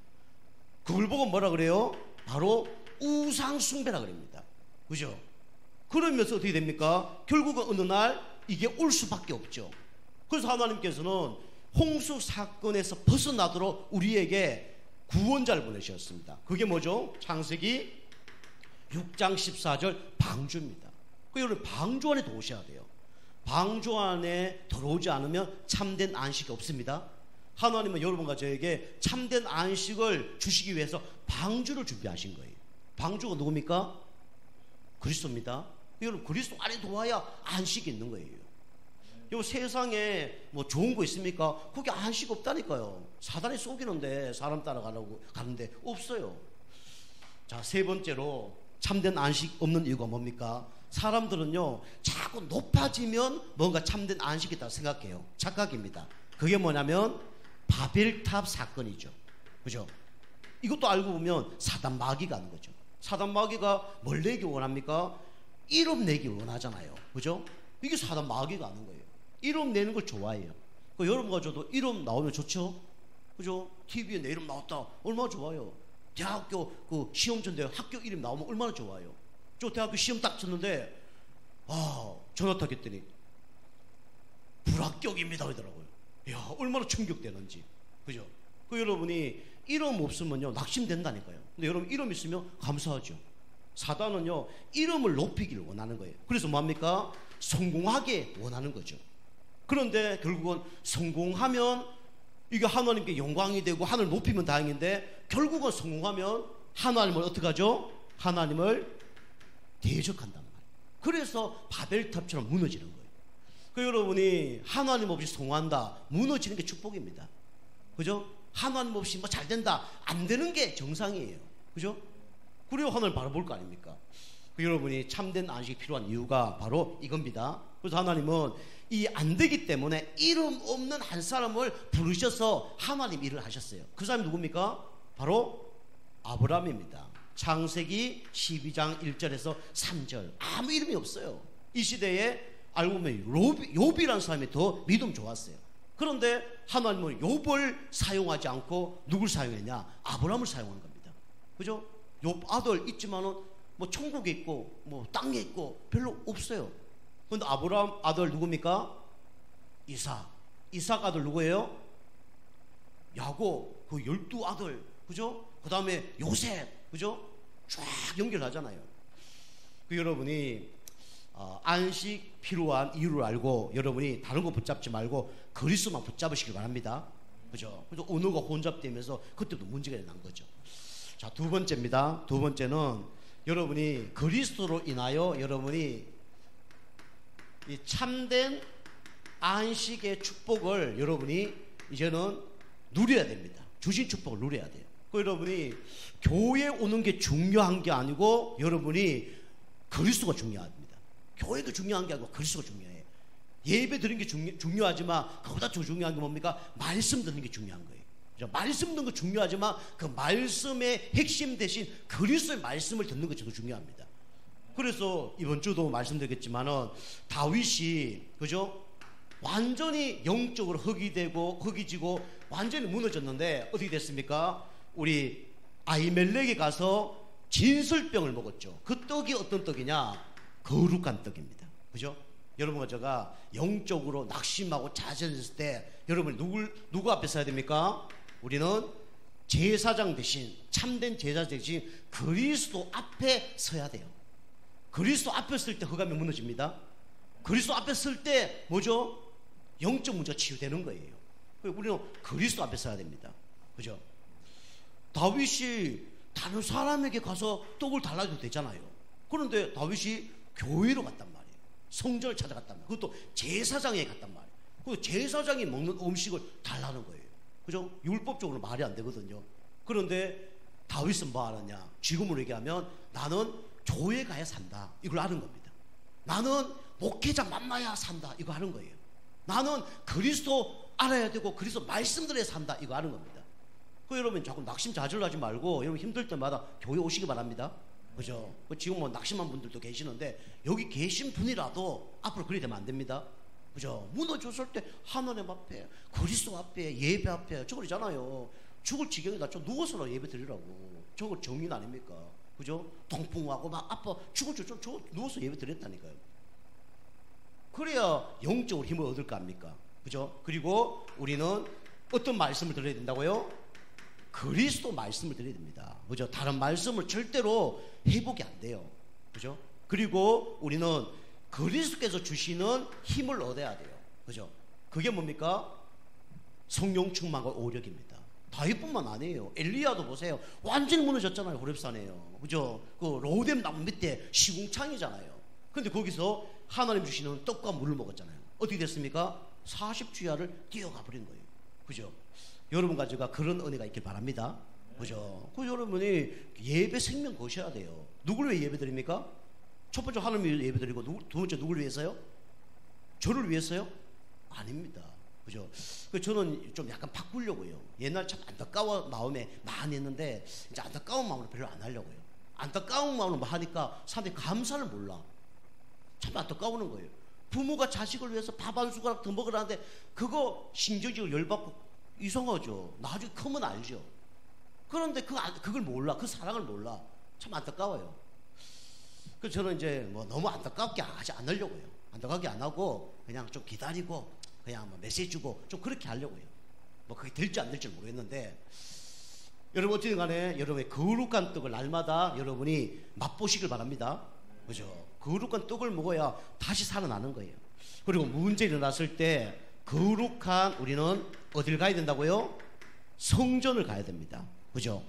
그걸 보고 뭐라 그래요? 바로 우상 숭배라 그럽니다. 그죠? 그러면서 어떻게 됩니까? 결국은 어느 날 이게 올 수밖에 없죠. 그래서 하나님께서는 홍수 사건에서 벗어나도록 우리에게 구원자를 보내셨습니다. 그게 뭐죠? 창세기 6장 14절 방주입니다. 여러분 방주 안에 들어오셔야 돼요. 방주 안에 들어오지 않으면 참된 안식이 없습니다. 하나님은 여러분과 저에게 참된 안식을 주시기 위해서 방주를 준비하신 거예요. 방주가 누굽니까? 그리스도입니다. 여러분 그리스도 안에 들어와야 안식이 있는 거예요. 요 세상에 뭐 좋은 거 있습니까? 거기 안식 없다니까요. 사단이 속이는데 사람 따라가려고 가는데 없어요. 자, 세 번째로 참된 안식 없는 이유가 뭡니까? 사람들은요 자꾸 높아지면 뭔가 참된 안식이 있다고 생각해요. 착각입니다. 그게 뭐냐면 바벨탑 사건이죠. 그죠? 이것도 알고 보면 사단 마귀가 하는 거죠. 사단 마귀가 뭘 내기 원합니까? 이름 내기 원하잖아요. 그죠? 이게 사단 마귀가 하는 거예요. 이름 내는 걸 좋아해요. 여러분과 저도 이름 나오면 좋죠? 그죠? TV에 내 이름 나왔다. 얼마나 좋아요. 대학교 그 시험 전에 학교 이름 나오면 얼마나 좋아요. 저 대학교 시험 딱 쳤는데 전화 타겠더니 불합격입니다 그러더라고요. 이야, 얼마나 충격되는지. 그죠? 여러분이 이름 없으면요 낙심된다니까요. 근데 여러분 이름 있으면 감사하죠. 사단은요 이름을 높이기를 원하는 거예요. 그래서 뭡니까? 성공하게 원하는 거죠. 그런데 결국은 성공하면 이게 하나님께 영광이 되고 하나님을 높이면 다행인데 결국은 성공하면 하나님을 어떻게 하죠? 하나님을 대적한단 말이에요. 그래서 바벨탑처럼 무너지는 거예요. 여러분이 하나님 없이 성공한다, 무너지는 게 축복입니다. 그죠? 하나님 없이 뭐 잘 된다, 안 되는 게 정상이에요. 그죠? 그래야 하나님을 바라볼 거 아닙니까? 여러분이 참된 안식이 필요한 이유가 바로 이겁니다. 그래서 하나님은 이 안 되기 때문에 이름 없는 한 사람을 부르셔서 하나님 일을 하셨어요. 그 사람이 누굽니까? 바로 아브라함입니다. 창세기 12장 1절에서 3절. 아무 이름이 없어요. 이 시대에 알고 보면 욥이라는 사람이 더 믿음 좋았어요. 그런데 하나님은 욥을 사용하지 않고 누굴 사용했냐? 아브라함을 사용한 겁니다. 그죠? 욥 아들 있지만은 뭐 천국에 있고 뭐 땅에 있고 별로 없어요. 그런데 아브라함 아들 누굽니까? 이삭 아들 누구예요? 야곱, 그 12아들. 그죠? 그 다음에 요셉. 그죠? 쫙 연결하잖아요. 여러분이 안식 필요한 이유를 알고 여러분이 다른 거 붙잡지 말고 그리스도만 붙잡으시길 바랍니다. 그죠? 그래서 언어가 혼잡되면서 그때부터 문제가 난 거죠. 자, 두 번째입니다. 두 번째는 여러분이 그리스도로 인하여 여러분이 이 참된 안식의 축복을 여러분이 이제는 누려야 됩니다. 주신 축복을 누려야 돼요. 여러분이 교회 오는 게 중요한 게 아니고 여러분이 그리스도가 중요합니다. 교회가 중요한 게 아니고 그리스도가 중요해요. 예배 드리는 게 중요하지만 그보다 더 중요한 게 뭡니까? 말씀 듣는 게 중요한 거예요. 말씀 듣는 거 중요하지만 그 말씀의 핵심 대신 그리스도의 말씀을 듣는 것이 더 중요합니다. 그래서 이번 주도 말씀드렸겠지만은 다윗이 그죠? 완전히 영적으로 흙이지고 완전히 무너졌는데 어떻게 됐습니까? 우리 아히멜렉에 가서 진설병을 먹었죠. 그 떡이 어떤 떡이냐? 거룩한 떡입니다. 그죠? 여러분과 제가 영적으로 낙심하고 좌절했을 때 여러분이 누구 앞에 서야 됩니까? 우리는 제사장 대신 참된 제사장 대신 그리스도 앞에 서야 돼요. 그리스도 앞에 설 때 흑암이 무너집니다. 그리스도 앞에 설 때 뭐죠? 영적 문제가 치유되는 거예요. 우리는 그리스도 앞에 서야 됩니다. 그죠? 다윗이 다른 사람에게 가서 떡을 달라도 되잖아요. 그런데 다윗이 교회로 갔단 말이에요. 성전을 찾아갔단 말이에요. 그것도 제사장에 갔단 말이에요. 그 제사장이 먹는 음식을 달라는 거예요. 그죠? 율법적으로 말이 안 되거든요. 그런데 다윗은 뭐 하느냐? 지금으로 얘기하면 나는 교회 가야 산다. 이걸 아는 겁니다. 나는 목회자 만나야 산다. 이거 하는 거예요. 나는 그리스도 알아야 되고 그리스도 말씀 들어야 산다. 이거 아는 겁니다. 여러분 자꾸 낙심자절하지 말고 여러분 힘들 때마다 교회 오시기 바랍니다. 그죠? 지금 뭐 낙심한 분들도 계시는데 여기 계신 분이라도 앞으로 그리 되면 안 됩니다. 그죠? 무너졌을 때 하나님 앞에 그리스도 앞에 예배 앞에 저거잖아요. 죽을 지경이다. 좀 누워서 예배 드리라고. 저거 정인 아닙니까? 그죠? 통풍하고 막 아파 죽을 줄 저 누워서 예배 드렸다니까요. 그래야 영적으로 힘을 얻을 거 아닙니까? 그죠? 그리고 우리는 어떤 말씀을 드려야 된다고요? 그리스도 말씀을 드려야 됩니다. 그죠? 다른 말씀을 절대로 회복이 안 돼요. 그죠? 그리고 우리는 그리스도께서 주시는 힘을 얻어야 돼요. 그죠? 그게 뭡니까? 성령 충만과 오력입니다. 다윗뿐만 아니에요. 엘리야도 보세요. 완전히 무너졌잖아요. 호렙산에요. 그죠? 그 로뎀 나무 밑에 시궁창이잖아요. 근데 거기서 하나님 주시는 떡과 물을 먹었잖아요. 어떻게 됐습니까? 40주야를 뛰어가 버린 거예요. 그죠? 여러분과 제가 그런 은혜가 있길 바랍니다. 그죠? 그 여러분이 예배 생명 거셔야 돼요. 누구를 위해 예배 드립니까? 첫 번째 하나님을 위해 예배 드리고 두 번째 누구를 위해서요? 저를 위해서요? 아닙니다. 그죠? 저는 좀 약간 바꾸려고요. 옛날 참 안타까운 마음에 많이 했는데 이제 안타까운 마음으로 별로 안 하려고요. 안타까운 마음으로 뭐 하니까 사람들이 감사를 몰라. 참 안타까우는 거예요. 부모가 자식을 위해서 밥 한 숟가락 더 먹으라는데 그거 신경질을 열받고 이상하죠. 나중에 크면 알죠. 그런데 그걸 몰라. 그 사랑을 몰라. 참 안타까워요. 그래서 저는 이제 뭐 너무 안타깝게 하지 않으려고요. 안타깝게 안 하고 그냥 좀 기다리고 그냥 뭐 메시지 주고 좀 그렇게 하려고요. 뭐 그게 될지 안 될지 모르겠는데 여러분 어쨌든 간에 여러분의 거룩한 떡을 날마다 여러분이 맛보시길 바랍니다. 그죠? 거룩한 떡을 먹어야 다시 살아나는 거예요. 그리고 문제 일어났을 때 거룩한 우리는 어딜 가야 된다고요? 성전을 가야 됩니다. 그죠?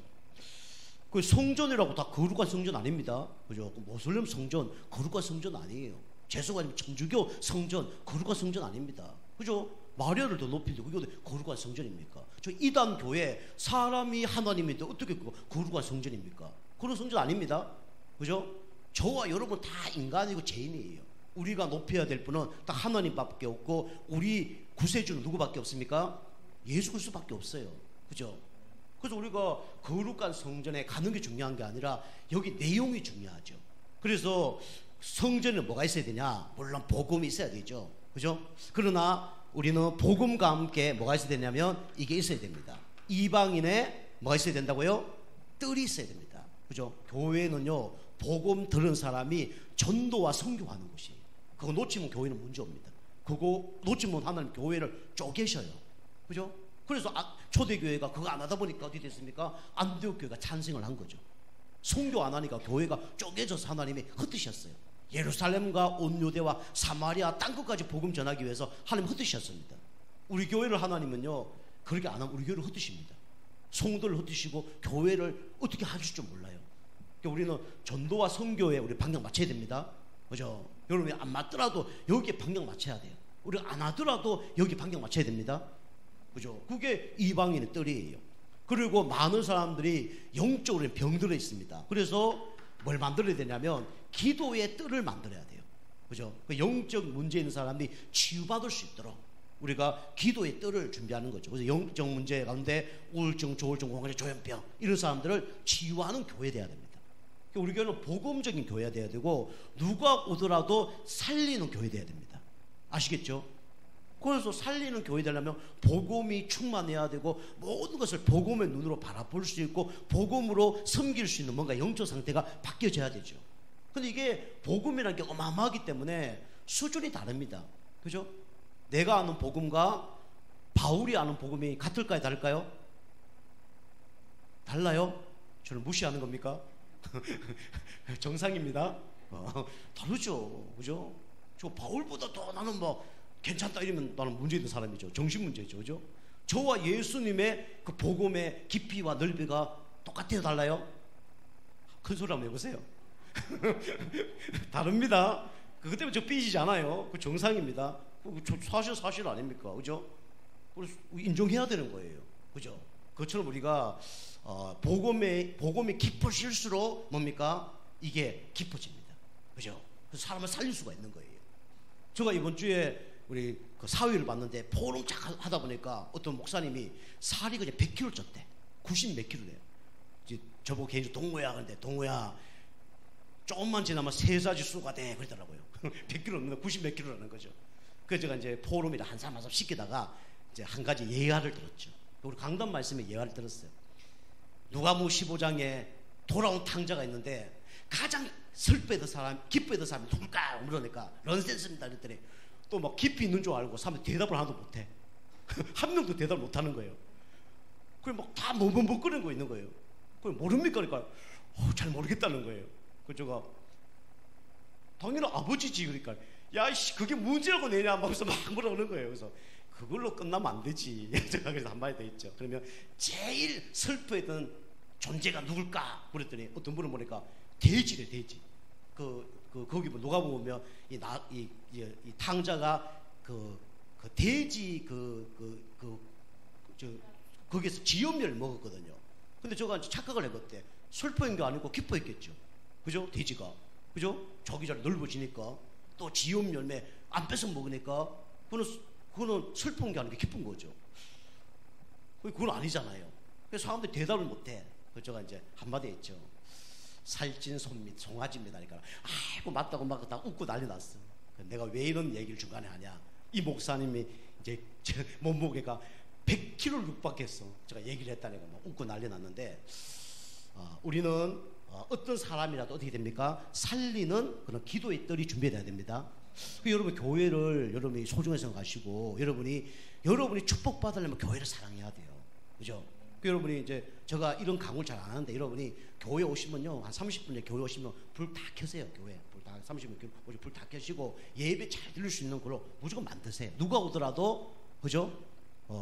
그 성전이라고 다 거룩한 성전 아닙니다. 그죠? 모슬렘 성전 거룩한 성전 아니에요. 재수가 아니면 천주교 성전 거룩한 성전 아닙니다. 그죠? 마리아를 더 높이는데 그게 거룩한 성전입니까? 저 이단 교회 사람이 하나님인데 어떻게 거룩한 성전입니까? 그런 성전 아닙니다. 그죠? 저와 여러분 다 인간이고 죄인이에요. 우리가 높여야 될 분은 딱 하나님밖에 없고 우리 구세주는 누구밖에 없습니까? 예수 그리스도밖에 없어요. 그죠? 그래서 우리가 거룩한 성전에 가는 게 중요한 게 아니라 여기 내용이 중요하죠. 그래서 성전에 뭐가 있어야 되냐? 물론 복음이 있어야 되죠. 그죠? 그러나 우리는 복음과 함께 뭐가 있어야 되냐면 이게 있어야 됩니다. 이방인의 뭐가 있어야 된다고요? 뜰이 있어야 됩니다. 그죠? 교회는요 복음 들은 사람이 전도와 선교하는 곳이에요. 그거 놓치면 교회는 문제입니다. 그거 놓치면 하나님 교회를 쪼개셔요. 그죠? 그래서 초대교회가 그거 안 하다 보니까 어떻게 됐습니까? 안디옥 교회가 찬생을 한 거죠. 선교 안 하니까 교회가 쪼개져서 하나님이 흩으셨어요. 예루살렘과 온 유대와 사마리아 땅끝까지 복음 전하기 위해서 하나님 흩으셨습니다. 우리 교회를 하나님은요 그렇게 안 하면 우리 교회를 흩으십니다. 성도를 흩으시고 교회를 어떻게 하실 줄 몰라요. 그러니까 우리는 전도와 선교에 우리 방향 맞춰야 됩니다. 그죠? 여러분이 안 맞더라도 여기에 방향 맞춰야 돼요. 우리가 안 하더라도 여기 방향 맞춰야 됩니다. 그죠? 그게 이방인의 뜰이에요. 그리고 많은 사람들이 영적으로 병들어 있습니다. 그래서 뭘 만들어야 되냐면 기도의 뜰을 만들어야 돼요. 그죠? 그 영적 문제 있는 사람들이 치유받을 수 있도록 우리가 기도의 뜰을 준비하는 거죠. 그래서 영적 문제 가운데 우울증, 조울증, 공황장애, 조현병 이런 사람들을 치유하는 교회 돼야 됩니다. 우리 교회는 복음적인 교회가 돼야 되고 누가 오더라도 살리는 교회 돼야 됩니다. 아시겠죠? 그래서 살리는 교회 되려면 복음이 충만해야 되고 모든 것을 복음의 눈으로 바라볼 수 있고 복음으로 섬길 수 있는 뭔가 영적 상태가 바뀌어져야 되죠. 근데 이게 복음이라는 게 어마어마하기 때문에 수준이 다릅니다. 그죠? 내가 아는 복음과 바울이 아는 복음이 같을까요? 다를까요? 달라요? 저를 무시하는 겁니까? 정상입니다. 다르죠. 그죠? 저 바울보다 더 나는 뭐 괜찮다 이러면 나는 문제 있는 사람이죠. 정신 문제죠. 그죠? 저와 예수님의 그 복음의 깊이와 넓이가 똑같아요? 달라요? 큰 소리 한번 해보세요. 다릅니다. 그것 때문에 저 삐지지 않아요. 그 정상입니다. 사실 아닙니까? 그죠? 그래서 인정해야 되는 거예요. 그죠? 그것처럼 우리가 복음이 깊어질수록 뭡니까? 이게 깊어집니다. 그죠? 그래서 사람을 살릴 수가 있는 거예요. 제가 이번 주에 우리 그 사회를 봤는데 포럼 쫙 하다 보니까 어떤 목사님이 살이 그냥 100kg 쪘대. 90 몇 킬로래요. 이제 저보고 개인적으로 동호야 근데 동호야 조금만 지나면 세자지수가 돼 그러더라고요. 100kg 넘는 90 몇 킬로라는 거죠. 그래서 제가 이제 포럼이라 한 사람 한 사람 시키다가 이제 한 가지 예화를 들었죠. 우리 강단 말씀에 예화를 들었어요. 누가복음 15장에 돌아온 탕자가 있는데 가장 슬퍼했던 사람, 기뻐했던 사람이 누굴까 물으니까 런센스입니다 그랬더니 또 막 깊이 있는 줄 알고 사람들이 대답을 하나도 못해. 한 명도 대답을 못하는 거예요. 그래 막 다 멍멍멍거리는 거 있는 거예요. 그래 모릅니까? 그러니까 잘 모르겠다는 거예요. 그 제가 당연히 아버지지 그러니까 야이씨 그게 문제라고 내냐 막 그래서 막 뭐라 그러는 거예요. 그래서 그걸로 끝나면 안 되지. 제가 그래서 한마디 더 있죠. 그러면 제일 슬퍼했던 존재가 누굴까? 그랬더니 어떤 분은 보니까 돼지래 돼지. 거기 뭐 누가 보면 이 탕자가 그 돼지 거기에서 지염료를 먹었거든요. 근데 저가 착각을 해봤대. 슬퍼한 게 아니고 기뻐했겠죠. 그죠? 돼지가. 그죠? 저기저기 넓어지니까 또 지염 열매 안 뺏어 먹으니까 그거는 슬픈 게 아니고 기쁜 거죠. 그건 아니잖아요. 그래서 사람들이 대답을 못해. 그래서 제가 이제 한마디 했죠. 살찐 손밑 송아지입니다. 그러니까 아이고 맞다고 막 다 웃고 난리 났어. 내가 왜 이런 얘기를 중간에 하냐. 이 목사님이 이제 제 몸무게가 100kg를 육박했어. 제가 얘기를 했다니까 막 웃고 난리 났는데 우리는 어떤 사람이라도 어떻게 됩니까? 살리는 그런 기도의 뜰이 준비되어야 됩니다. 여러분 교회를 여러분이 소중히 생각하시고 여러분이 축복받으려면 교회를 사랑해야 돼요. 그죠? 여러분이 이제 제가 이런 강의를 잘 안 하는데 여러분이 교회 오시면요 한 30분에 교회 오시면 불 다 켜세요. 교회 불 다 30분 불 다 켜시고 예배 잘 들을 수 있는 걸로 무조건 만드세요. 누가 오더라도 그죠?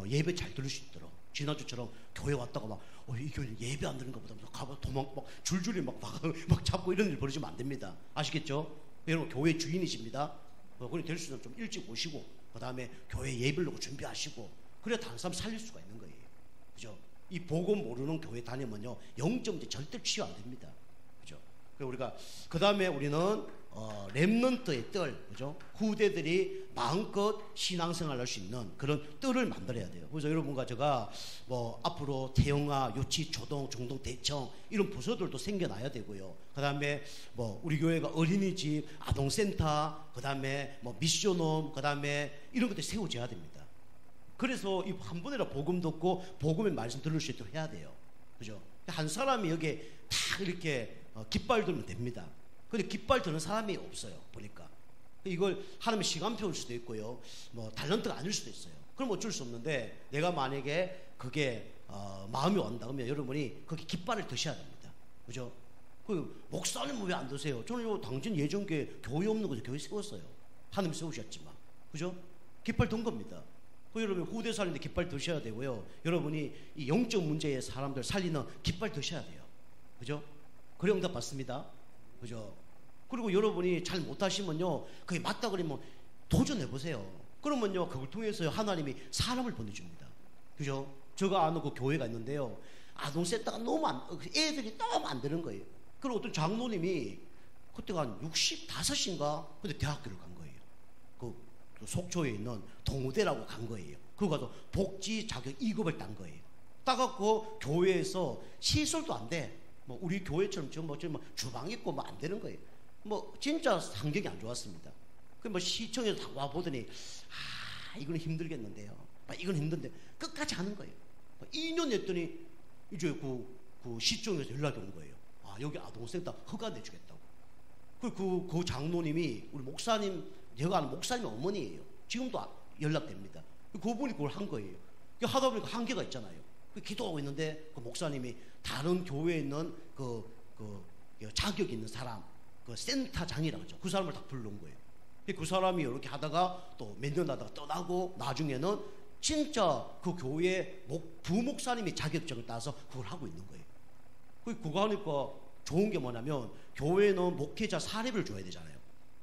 예배 잘 들을 수 있도록. 지난주처럼 교회 왔다가 막 이 교회 예배 안 드는 것보다 가봐 도망 막 줄줄이 막 잡고 이런 일 벌어지면 안 됩니다. 아시겠죠? 여러분 교회 주인이십니다. 그래 될 수 있으면 좀 일찍 오시고 그 다음에 교회 예배를 놓고 준비하시고 그래야 다른 사람 살릴 수가 있는 거예요. 그죠? 이 복음 모르는 교회 다니면요 영적 문제 절대 치유 안 됩니다. 그죠? 그래서 우리가 그 다음에 우리는 렘넌트의 뜰, 그죠? 후대들이 마음껏 신앙생활을 할 수 있는 그런 뜰을 만들어야 돼요. 그래서 여러분과 제가 뭐 앞으로 태영아, 유치, 초동, 중동, 대청 이런 부서들도 생겨나야 되고요. 그 다음에 뭐 우리 교회가 어린이집, 아동센터, 그 다음에 뭐 미션홈, 그 다음에 이런 것들이 세워져야 됩니다. 그래서 이 한 번이라 복음 듣고 복음의 말씀 들을 수 있도록 해야 돼요. 그죠? 한 사람이 여기에 다 이렇게 깃발 들면 됩니다. 근데 깃발 드는 사람이 없어요. 보니까 이걸 하나님의 시간표일 수도 있고요. 뭐 탤런트가 아닐 수도 있어요. 그럼 어쩔 수 없는데 내가 만약에 그게 마음이 온다 그러면 여러분이 거기 깃발을 드셔야 됩니다. 그죠? 그 목사님은 왜 안 드세요? 저는 당신 예전에 교회 없는 거죠. 교회 세웠어요. 하나님 세우셨지만 그죠? 깃발 든 겁니다. 여러분 후대 살리는데 깃발 드셔야 되고요. 여러분이 이 영적 문제의 사람들 살리는 깃발 드셔야 돼요. 그죠? 그래 응답 받습니다. 그죠? 그리고 여러분이 잘 못하시면요 그게 맞다 그러면 도전해보세요. 그러면요 그걸 통해서 하나님이 사람을 보내줍니다. 그죠? 제가 아는 그 교회가 있는데요. 아동센터가 너무 애들이 너무 안 되는 거예요. 그리고 어떤 장로님이 그때가 한 65인가? 근데 대학교를 간 거예요. 그 속초에 있는 동우대라고 간 거예요. 그거 가서 복지 자격 2급을 딴 거예요. 따갖고 교회에서 시설도 안 돼. 뭐 우리 교회처럼 뭐 주방 있고 뭐 안 되는 거예요. 뭐 진짜 환경이 안 좋았습니다. 그 뭐 시청에서 다 와보더니 이거는 힘들겠는데요. 이건 힘든데 끝까지 하는 거예요. 2년 했더니 이제 그 시청에서 연락이 온 거예요. 여기 아동센터 허가 내주겠다고. 그 장로님이 우리 목사님, 제가 아는 목사님 어머니예요. 지금도 연락됩니다. 그분이 그걸 한 거예요. 하다 보니까 한계가 있잖아요. 기도하고 있는데 그 목사님이 다른 교회에 있는 그 자격 있는 사람, 그 센터장이라고 하죠. 그 사람을 다 불러온 거예요. 그 사람이 이렇게 하다가 또 몇 년 하다가 떠나고 나중에는 진짜 그 교회 부목사님이 자격증을 따서 그걸 하고 있는 거예요. 그거 하니까 좋은 게 뭐냐면 교회는 목회자 사례를 줘야 되잖아요.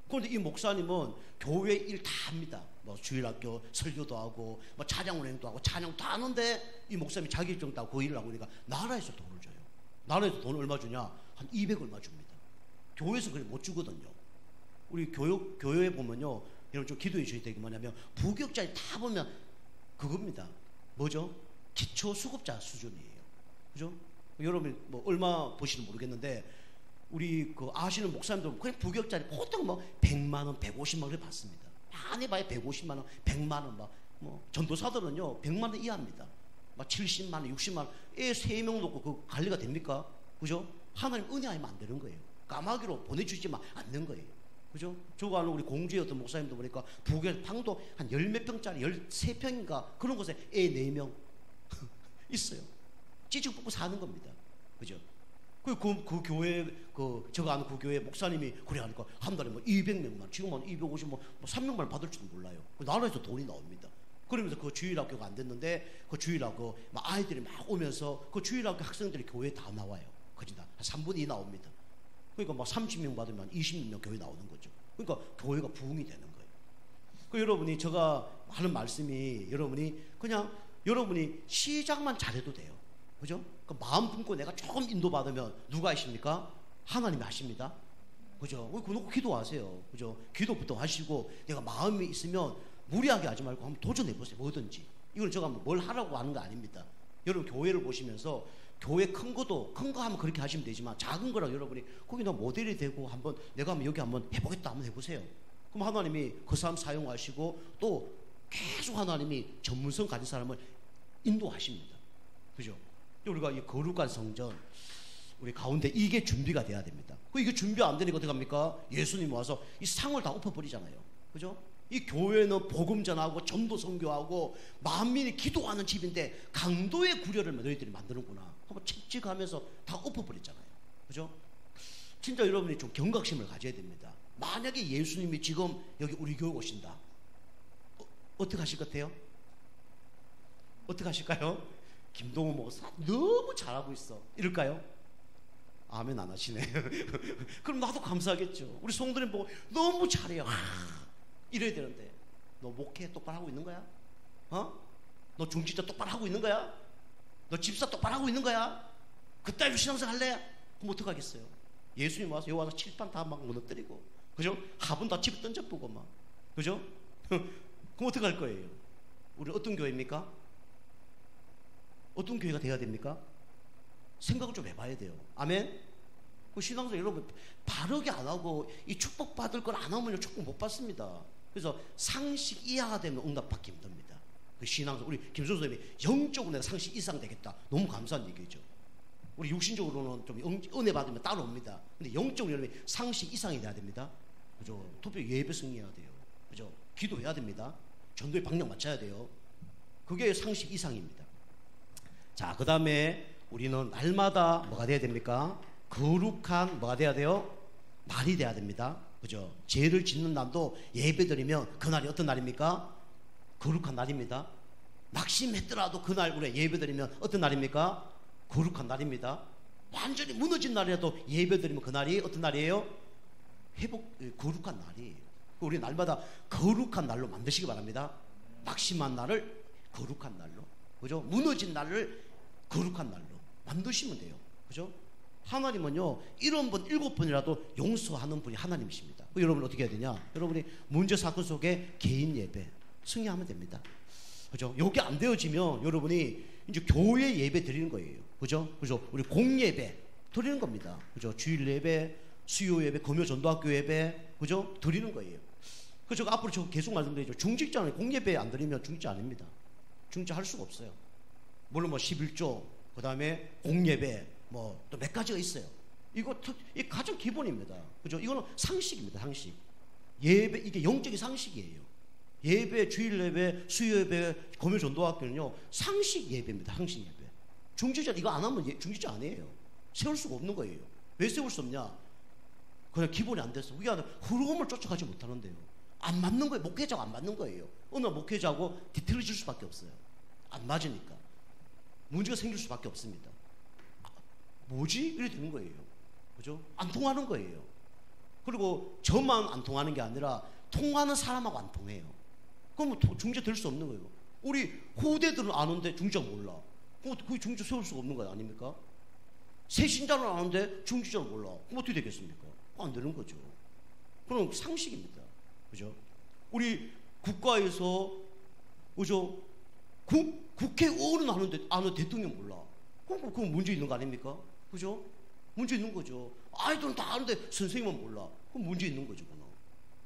그런데 이 목사님은 교회 일 다 합니다. 뭐 주일학교 설교도 하고 뭐 찬양 운행도 하고 찬양 다 하는데 이 목사님이 자격증 따고 그 일을 하고 그러니까 나라에서 돈을 줘요. 나라에서 돈 얼마 주냐? 한 200 얼마 줍니다. 교회에서 그래 못 주거든요. 우리 교회에 보면요, 여러분 좀 기도해 주셔야 되게 뭐냐면 부교육자리 다 보면 그겁니다. 뭐죠? 기초 수급자 수준이에요. 그죠? 여러분 뭐 얼마 보시는 모르겠는데 우리 그 아시는 목사님들 그냥 부교육자리 보통 뭐 100만 원, 150만 원을 받습니다. 많이 봐야 150만 원, 100만 원 뭐 전도사들은요 100만 원 이하입니다. 막 70만 원, 60만 원, 애 3명 놓고 그 관리가 됩니까? 그죠? 하나님 은혜 아니면 안 되는 거예요. 까마귀로 보내주지만 않는 거예요. 그죠? 저거 아는 우리 공주의 어떤 목사님도 보니까 부교에 방도 한 10몇 평짜리 13평인가 그런 곳에 애 4명 있어요. 찌직 뽑고 사는 겁니다. 그죠? 그 교회, 제가 아는 그 교회 목사님이 그래 하니까 한 달에 뭐 200명만, 지금 한 250, 뭐 300만 받을 줄도 몰라요. 나라에서 돈이 나옵니다. 그러면서 그 주일학교가 안 됐는데 그 주일학교 막 아이들이 막 오면서 그 주일학교 학생들이 교회에 다 나와요. 그지 다. 한 3분의 2 나옵니다. 그러니까 막 30명 받으면 20명 교회 나오는 거죠. 그러니까 교회가 부흥이 되는 거예요. 여러분이 제가 하는 말씀이 여러분이 시작만 잘해도 돼요. 그죠? 그 마음 품고 내가 조금 인도받으면 누가 하십니까? 하나님이 하십니다. 그죠? 그 놓고 기도하세요. 그죠? 기도부터 하시고 내가 마음이 있으면 무리하게 하지 말고 한번 도전해보세요. 뭐든지. 이건 제가 뭘 하라고 하는 거 아닙니다. 여러분 교회를 보시면서 교회 큰 거 하면 그렇게 하시면 되지만 작은 거랑 여러분이 거기다 모델이 되고 한번 내가 여기 한번 해보겠다 한번 해보세요. 그럼 하나님이 그 사람 사용하시고 또 계속 하나님이 전문성 가진 사람을 인도하십니다. 그죠? 우리가 이 거룩한 성전 우리 가운데 이게 준비가 돼야 됩니다. 이게 준비 안 되니까 어떻게 합니까? 예수님 와서 이 상을 다 엎어버리잖아요. 그죠? 이 교회는 복음 전하고 전도 선교하고 만민이 기도하는 집인데 강도의 구려를 너희들이 만드는구나. 한번 책찍하면서 다 엎어버렸잖아요. 그죠? 진짜 여러분이 좀 경각심을 가져야 됩니다. 만약에 예수님이 지금 여기 우리 교회 오신다. 어떻게 하실 것 같아요? 어떻게 하실까요? 김동호 목사 너무 잘하고 있어. 이럴까요? 아멘 안 하시네. 그럼 나도 감사하겠죠. 우리 성도님 보고 너무 잘해요. 이래야 되는데 너 목회 똑바로 하고 있는 거야? 너 중직자 똑바로 하고 있는 거야? 너 집사 똑바로 하고 있는 거야? 그따위로 신앙생활 할래? 그럼 어떡하겠어요? 예수님 와서 여기 와서 칠판 다 막 무너뜨리고 그죠? 화분 다 집에 던져보고 막 그죠? 그럼 어떻게 할 거예요? 우리 어떤 교회입니까? 어떤 교회가 돼야 됩니까? 생각을 좀 해봐야 돼요. 아멘? 그 신앙생활 여러분 바르게 안 하고 이 축복 받을 걸 안 하면 축복 못 받습니다. 그래서 상식 이하가 되면 응답받기 힘듭니다. 그 신앙생활 우리 김선수 선생님이 영적으로 내가 상식 이상 되겠다. 너무 감사한 얘기죠. 우리 육신적으로는 좀 은혜 받으면 따라옵니다. 근데 영적으로 여러분이 상식 이상이 돼야 됩니다. 그죠? 토표 예배 승리해야 돼요. 그죠? 기도해야 됩니다. 전도의 방향 맞춰야 돼요. 그게 상식 이상입니다. 자, 그 다음에 우리는 날마다 뭐가 돼야 됩니까? 거룩한 뭐가 돼야 돼요? 날이 돼야 됩니다. 그죠? 죄를 짓는 날도 예배 드리면 그날이 어떤 날입니까? 거룩한 날입니다. 낙심했더라도 그날 우리 예배 드리면 어떤 날입니까? 거룩한 날입니다. 완전히 무너진 날이라도 예배 드리면 그날이 어떤 날이에요? 거룩한 날이에요. 우리 날마다 거룩한 날로 만드시기 바랍니다. 낙심한 날을 거룩한 날로. 그죠? 무너진 날을 거룩한 날로 만드시면 돼요. 그죠? 하나님은요, 1번, 7번이라도 용서하는 분이 하나님이십니다. 여러분 어떻게 해야 되냐? 여러분이 문제 사건 속에 개인 예배 승리하면 됩니다. 그죠? 요게 안 되어지면 여러분이 이제 교회 예배 드리는 거예요. 그죠? 그죠? 우리 공예배 드리는 겁니다. 그죠? 주일 예배, 수요 예배, 금요 전도학교 예배, 그죠? 드리는 거예요. 그래서 앞으로 저 계속 말씀드리죠. 중직자는 공예배 안 드리면 중직자 아닙니다. 중직자 할 수가 없어요. 물론 뭐 11조, 그 다음에 공예배, 뭐 또 몇 가지가 있어요. 이 가장 기본입니다. 그죠? 이거는 상식입니다. 상식. 예배, 이게 영적인 상식이에요. 예배, 주일 예배, 수요 예배, 금요 전도학교는요, 상식 예배입니다. 상식 예배. 중직자 이거 안 하면 중직자 아니에요. 세울 수가 없는 거예요. 왜 세울 수 없냐? 그냥 기본이 안 돼서. 우리가 흐름을 쫓아가지 못하는데요. 안 맞는 거예요. 목회자가 안 맞는 거예요. 어느 목회자하고 뒤틀어질 수밖에 없어요. 안 맞으니까. 문제가 생길 수밖에 없습니다. 뭐지? 이래 되는 거예요. 그죠? 안 통하는 거예요. 그리고 저만 안 통하는 게 아니라 통하는 사람하고 안 통해요. 그럼 중재 될 수 없는 거예요. 우리 후대들은 아는데 중재가 몰라. 그게 중재 세울 수가 없는 거예요. 아닙니까? 새신자는 아는데 중재자를 몰라. 그럼 어떻게 되겠습니까? 안 되는 거죠. 그럼 상식입니다. 그죠? 우리 국가에서, 그죠? 국회의원은 아는 대통령 몰라. 그럼 문제 있는 거 아닙니까? 그죠? 문제 있는 거죠. 아이들은 다 아는데 선생님은 몰라. 그럼 문제 있는 거죠.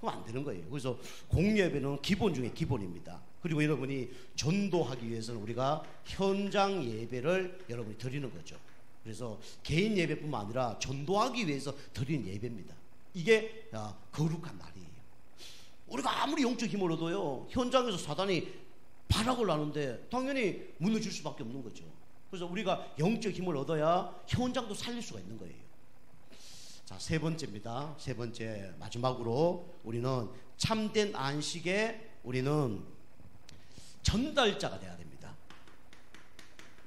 그럼 안 되는 거예요. 그래서 공예배는 기본 중에 기본입니다. 그리고 여러분이 전도하기 위해서는 우리가 현장 예배를 여러분이 드리는 거죠. 그래서 개인 예배뿐만 아니라 전도하기 위해서 드리는 예배입니다. 이게 거룩한 날이에요. 우리가 아무리 영적 힘을 얻어요, 현장에서 사단이 발악을 하는데 당연히 무너질 수밖에 없는 거죠. 그래서 우리가 영적 힘을 얻어야 현장도 살릴 수가 있는 거예요. 자, 세 번째입니다. 세 번째, 마지막으로 우리는 참된 안식에 우리는 전달자가 돼야 됩니다.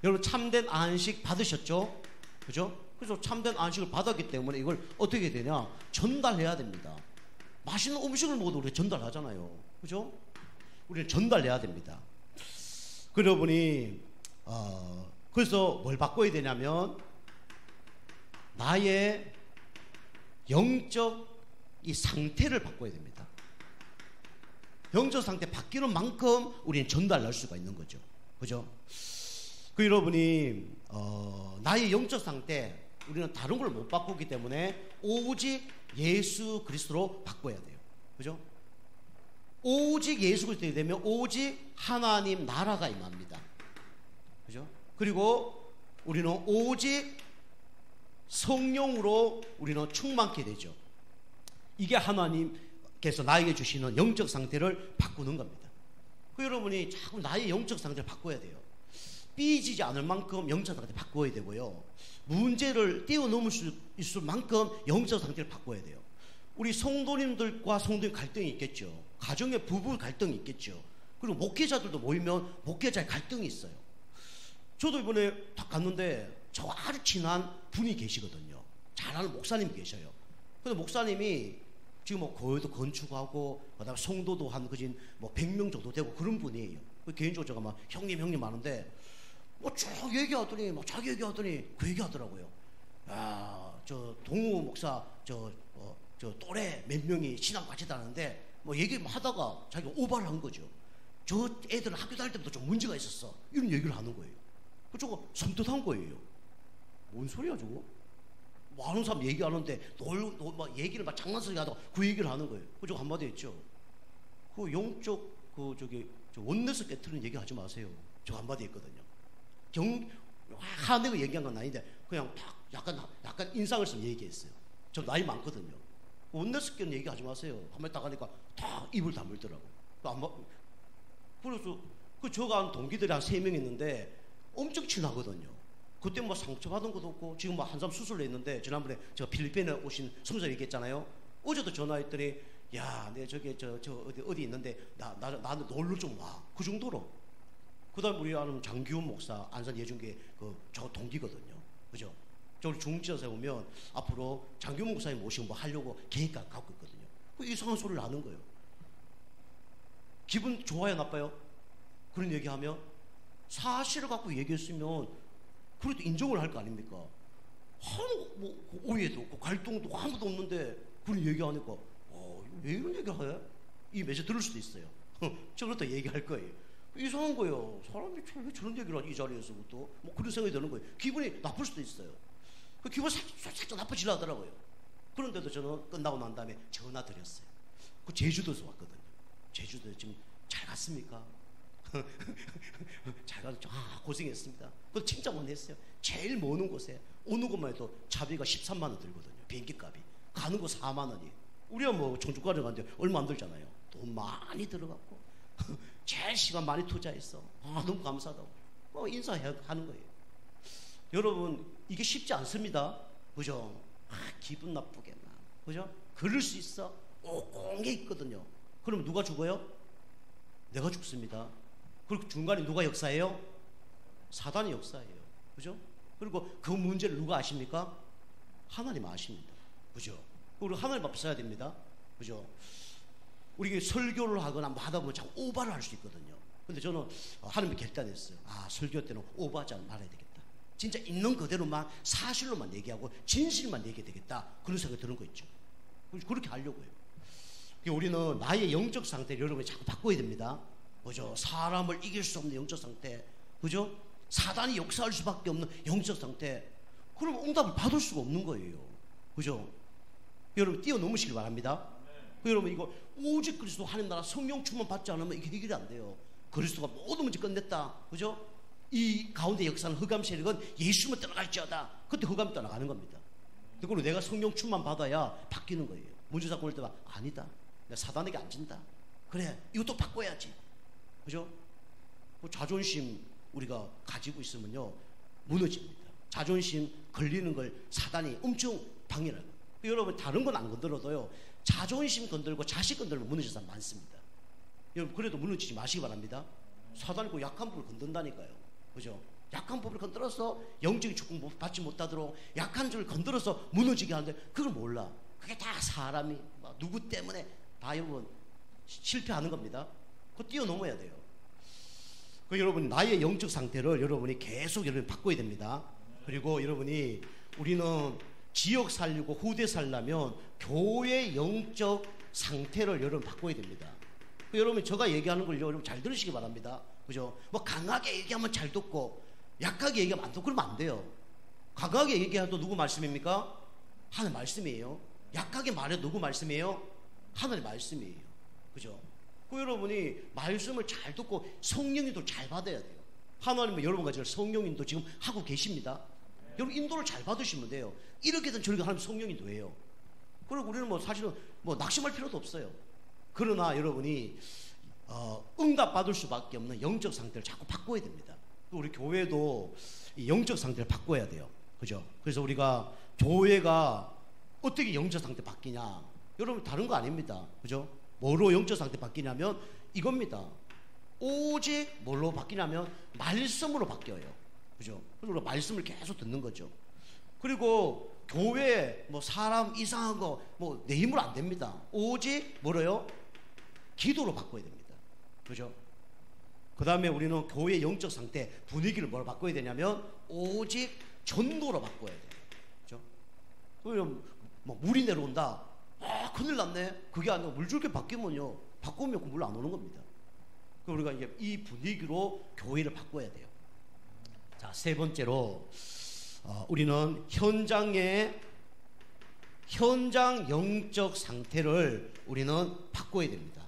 여러분 참된 안식 받으셨죠? 그죠? 그래서 참된 안식을 받았기 때문에 이걸 어떻게 되냐? 전달해야 됩니다. 맛있는 음식을 먹어도 우리 전달하잖아요. 그죠? 우리는 전달해야 됩니다. 여러분이 그래서 뭘 바꿔야 되냐면 나의 영적 이 상태를 바꿔야 됩니다. 영적 상태 바뀌는 만큼 우리는 전달할 수가 있는 거죠. 그죠? 여러분이 나의 영적 상태, 우리는 다른 걸 못 바꾸기 때문에 오직 예수 그리스도로 바꿔야 돼요. 그죠? 오직 예수 그리스도가 되면 오직 하나님 나라가 임합니다. 그죠? 그리고 우리는 오직 성령으로 우리는 충만케 되죠. 이게 하나님께서 나에게 주시는 영적 상태를 바꾸는 겁니다. 여러분이 자꾸 나의 영적 상태를 바꿔야 돼요. 삐지지 않을 만큼 영적 상태를 바꿔야 되고요. 문제를 뛰어넘을 수 있을 만큼 영적 상태를 바꿔야 돼요. 우리 성도님들과 성도님 갈등이 있겠죠. 가정의 부부 갈등이 있겠죠. 그리고 목회자들도 모이면 목회자의 갈등이 있어요. 저도 이번에 딱 갔는데 저 아주 친한 분이 계시거든요. 잘 아는 목사님이 계셔요. 근데 목사님이 지금 뭐 교회도 건축하고 그다음에 성도도 한 그진 뭐 100명 정도 되고 그런 분이에요. 개인적으로 제가 막 형님 하는데 뭐 쭉 얘기하더니 막 자기 얘기하더니 그 얘기하더라고요. 야, 저 동우 목사 저 또래 몇 명이 신앙 같이 다니는데 뭐 얘기 하다가 자기가 오바를 한 거죠. 저 애들은 학교 다닐 때부터 좀 문제가 있었어. 이런 얘기를 하는 거예요. 저거 섬뜩한 거예요. 뭔 소리야 저거? 많은 사람 얘기하는데 막 얘기를 막 장난스럽게 하다가 그 얘기를 하는 거예요. 저거 한마디 했죠. 그 영적 저 원내에서 깨트리는 얘기 하지 마세요. 저 한마디 했거든요. 화내고 얘기한 건 아닌데 그냥 딱 약간 인상을 써서 얘기했어요. 저 나이 많거든요. 원내에서 깨는 얘기 하지 마세요. 한마디 딱 하니까 다 입을 다물더라고. 그래서 저가 한 동기들이 한 3명 있는데 엄청 친하거든요. 그때 뭐 상처받은 것도 없고 지금 뭐 한 사람 수술을 했는데 지난번에 제가 필리핀에 오신 성사 얘기했잖아요. 어제도 전화했더니 야, 내 저기 저 어디 있는데 나는 놀러 좀 와. 그 정도로. 그다음 우리 아는 장기훈 목사 안산 예중교회 저 동기거든요. 그죠? 저 우리 중지에서 보면 앞으로 장기훈 목사님 모시고 뭐 하려고 계획을 갖고 있거든요. 그 이상한 소리를 하는 거예요. 기분 좋아요, 나빠요? 그런 얘기하면 사실을 갖고 얘기했으면 그래도 인정을 할 거 아닙니까? 뭐 오해도 없고 갈등도 없고 아무도 없는데 그런 얘기하니까 왜 이런 얘기를 해? 이 매체 들을 수도 있어요. 저 그렇다 얘기할 거예요. 이상한 거예요. 사람이 왜 저런 얘기를 하지 이 자리에서부터? 뭐 그런 생각이 드는 거예요. 기분이 나쁠 수도 있어요. 그 기분이 살짝 나빠지려 하더라고요. 그런데도 저는 끝나고 난 다음에 전화 드렸어요. 그 제주도에서 왔거든요. 제주도에 지금 잘 갔습니까? 잘 갔죠. 고생했습니다. 그 진짜만 했어요. 제일 먼 곳에 오는 것만 해도 차비가 13만 원 들거든요. 비행기 값이. 가는 거 4만 원이. 우리가 뭐 청주까지 가는데 얼마 안 들잖아요. 돈 많이 들어갔고 제일 시간 많이 투자했어. 너무 감사하다고. 인사하는 거예요. 여러분 이게 쉽지 않습니다. 그죠? 기분 나쁘게만. 그죠? 그럴 수 있어. 꽁꽁에 있거든요. 그럼 누가 죽어요? 내가 죽습니다. 그리고 중간에 누가 역사해요? 사단이 역사해요. 그죠? 그리고 그 문제를 누가 아십니까? 하나님 아십니다. 그죠? 우리 하나님 앞에 서야 됩니다. 그죠? 우리 설교를 하거나 뭐 하다 보면 참 오바를 할 수 있거든요. 근데 저는 하나님이 결단했어요. 설교 때는 오바하지 말아야 되겠다. 진짜 있는 그대로만 사실로만 얘기하고 진실만 얘기해야 되겠다. 그런 생각이 드는 거 있죠. 그렇게 하려고요. 우리는 나의 영적 상태를 여러분이 자꾸 바꿔야 됩니다. 그죠? 사람을 이길 수 없는 영적 상태. 그죠? 사단이 역사할 수밖에 없는 영적 상태. 그럼 응답을 받을 수가 없는 거예요. 그죠? 여러분 뛰어넘으시길 바랍니다. 여러분 이거 오직 그리스도 하나님 나라 성령 충만 받지 않으면 이게 해결이 안 돼요. 그리스도가 모든 문제 끝냈다. 그죠? 이 가운데 역사는 흑암 세력은 예수만 떠나갈지어다. 그때 흑암이 떠나가는 겁니다. 그리고 내가 성령 충만 받아야 바뀌는 거예요. 문제 잡고 올 때만 아니다. 내가 사단에게 안 진다. 그래 이것도 바꿔야지. 그죠? 그 자존심 우리가 가지고 있으면요 무너집니다. 자존심 걸리는 걸 사단이 엄청 방해를 해요. 여러분 다른 건 안 건드려도요 자존심 건들고 자식 건들면 무너지는 사람 많습니다. 여러분 그래도 무너지지 마시기 바랍니다. 사단이 그 약한 법을 건든다니까요. 그죠? 약한 법을 건드려서 영적인 축복 받지 못하도록 약한 점을 건드려서 무너지게 하는데 그걸 몰라. 그게 다 사람이 누구 때문에 다 여러분 실패하는 겁니다. 그거 뛰어넘어야 돼요. 그 여러분 나의 영적 상태를 여러분이 계속 여러분이 바꿔야 됩니다. 그리고 여러분이 우리는 지역 살리고 후대 살려면 교회 영적 상태를 여러분 바꿔야 됩니다. 그 여러분 제가 얘기하는 걸 여러분 잘 들으시기 바랍니다. 그죠? 뭐 강하게 얘기하면 잘 듣고 약하게 얘기하면 안 듣고 그러면 안 돼요. 강하게 얘기해도 누구 말씀입니까? 하나님 말씀이에요. 약하게 말해도 누구 말씀이에요? 하나님 말씀이에요. 그죠? 그 여러분이 말씀을 잘 듣고 성령님도 잘 받아야 돼요. 하나님은 여러분과 저를 성령님도 지금 하고 계십니다. 여러분 인도를 잘 받으시면 돼요. 이렇게든 저렇게 하나님 성령님도 해요. 그리고 우리는 뭐 사실은 뭐 낙심할 필요도 없어요. 그러나 여러분이 응답 받을 수밖에 없는 영적 상태를 자꾸 바꿔야 됩니다. 우리 교회도 이 영적 상태를 바꿔야 돼요. 그죠? 그래서 우리가 교회가 어떻게 영적 상태 바뀌냐? 여러분 다른 거 아닙니다. 그죠? 뭐로 영적 상태 바뀌냐면 이겁니다. 오직 뭘로 바뀌냐면 말씀으로 바뀌어요. 그죠? 그리고 말씀을 계속 듣는 거죠. 그리고 교회 뭐 사람 이상한 거 뭐 내 힘으로 안 됩니다. 오직 뭐로요? 기도로 바꿔야 됩니다. 그죠? 그 다음에 우리는 교회 영적 상태 분위기를 뭘 바꿔야 되냐면 오직 전도로 바꿔야 돼요. 그죠? 그럼 뭐 물이 내려온다. 큰일 났네. 그게 아니고 물줄기 바뀌면요 바꾸면 물 안 오는 겁니다. 그럼 우리가 이제 이 분위기로 교회를 바꿔야 돼요. 자, 세 번째로 우리는 현장 영적 상태를 우리는 바꿔야 됩니다.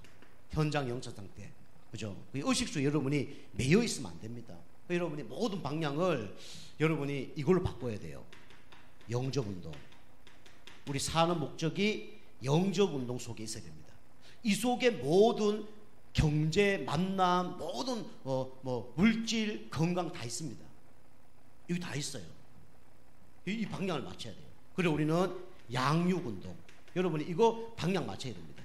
현장 영적 상태. 그죠? 의식주 여러분이 매여 있으면 안 됩니다. 여러분이 모든 방향을 여러분이 이걸로 바꿔야 돼요. 영적 운동. 우리 사는 목적이 영적 운동 속에 있어야 됩니다. 이 속에 모든 경제, 만남, 모든 물질, 건강 다 있습니다. 여기 다 있어요. 이 방향을 맞춰야 돼요. 그리고 우리는 양육 운동. 여러분이 이거 방향 맞춰야 됩니다.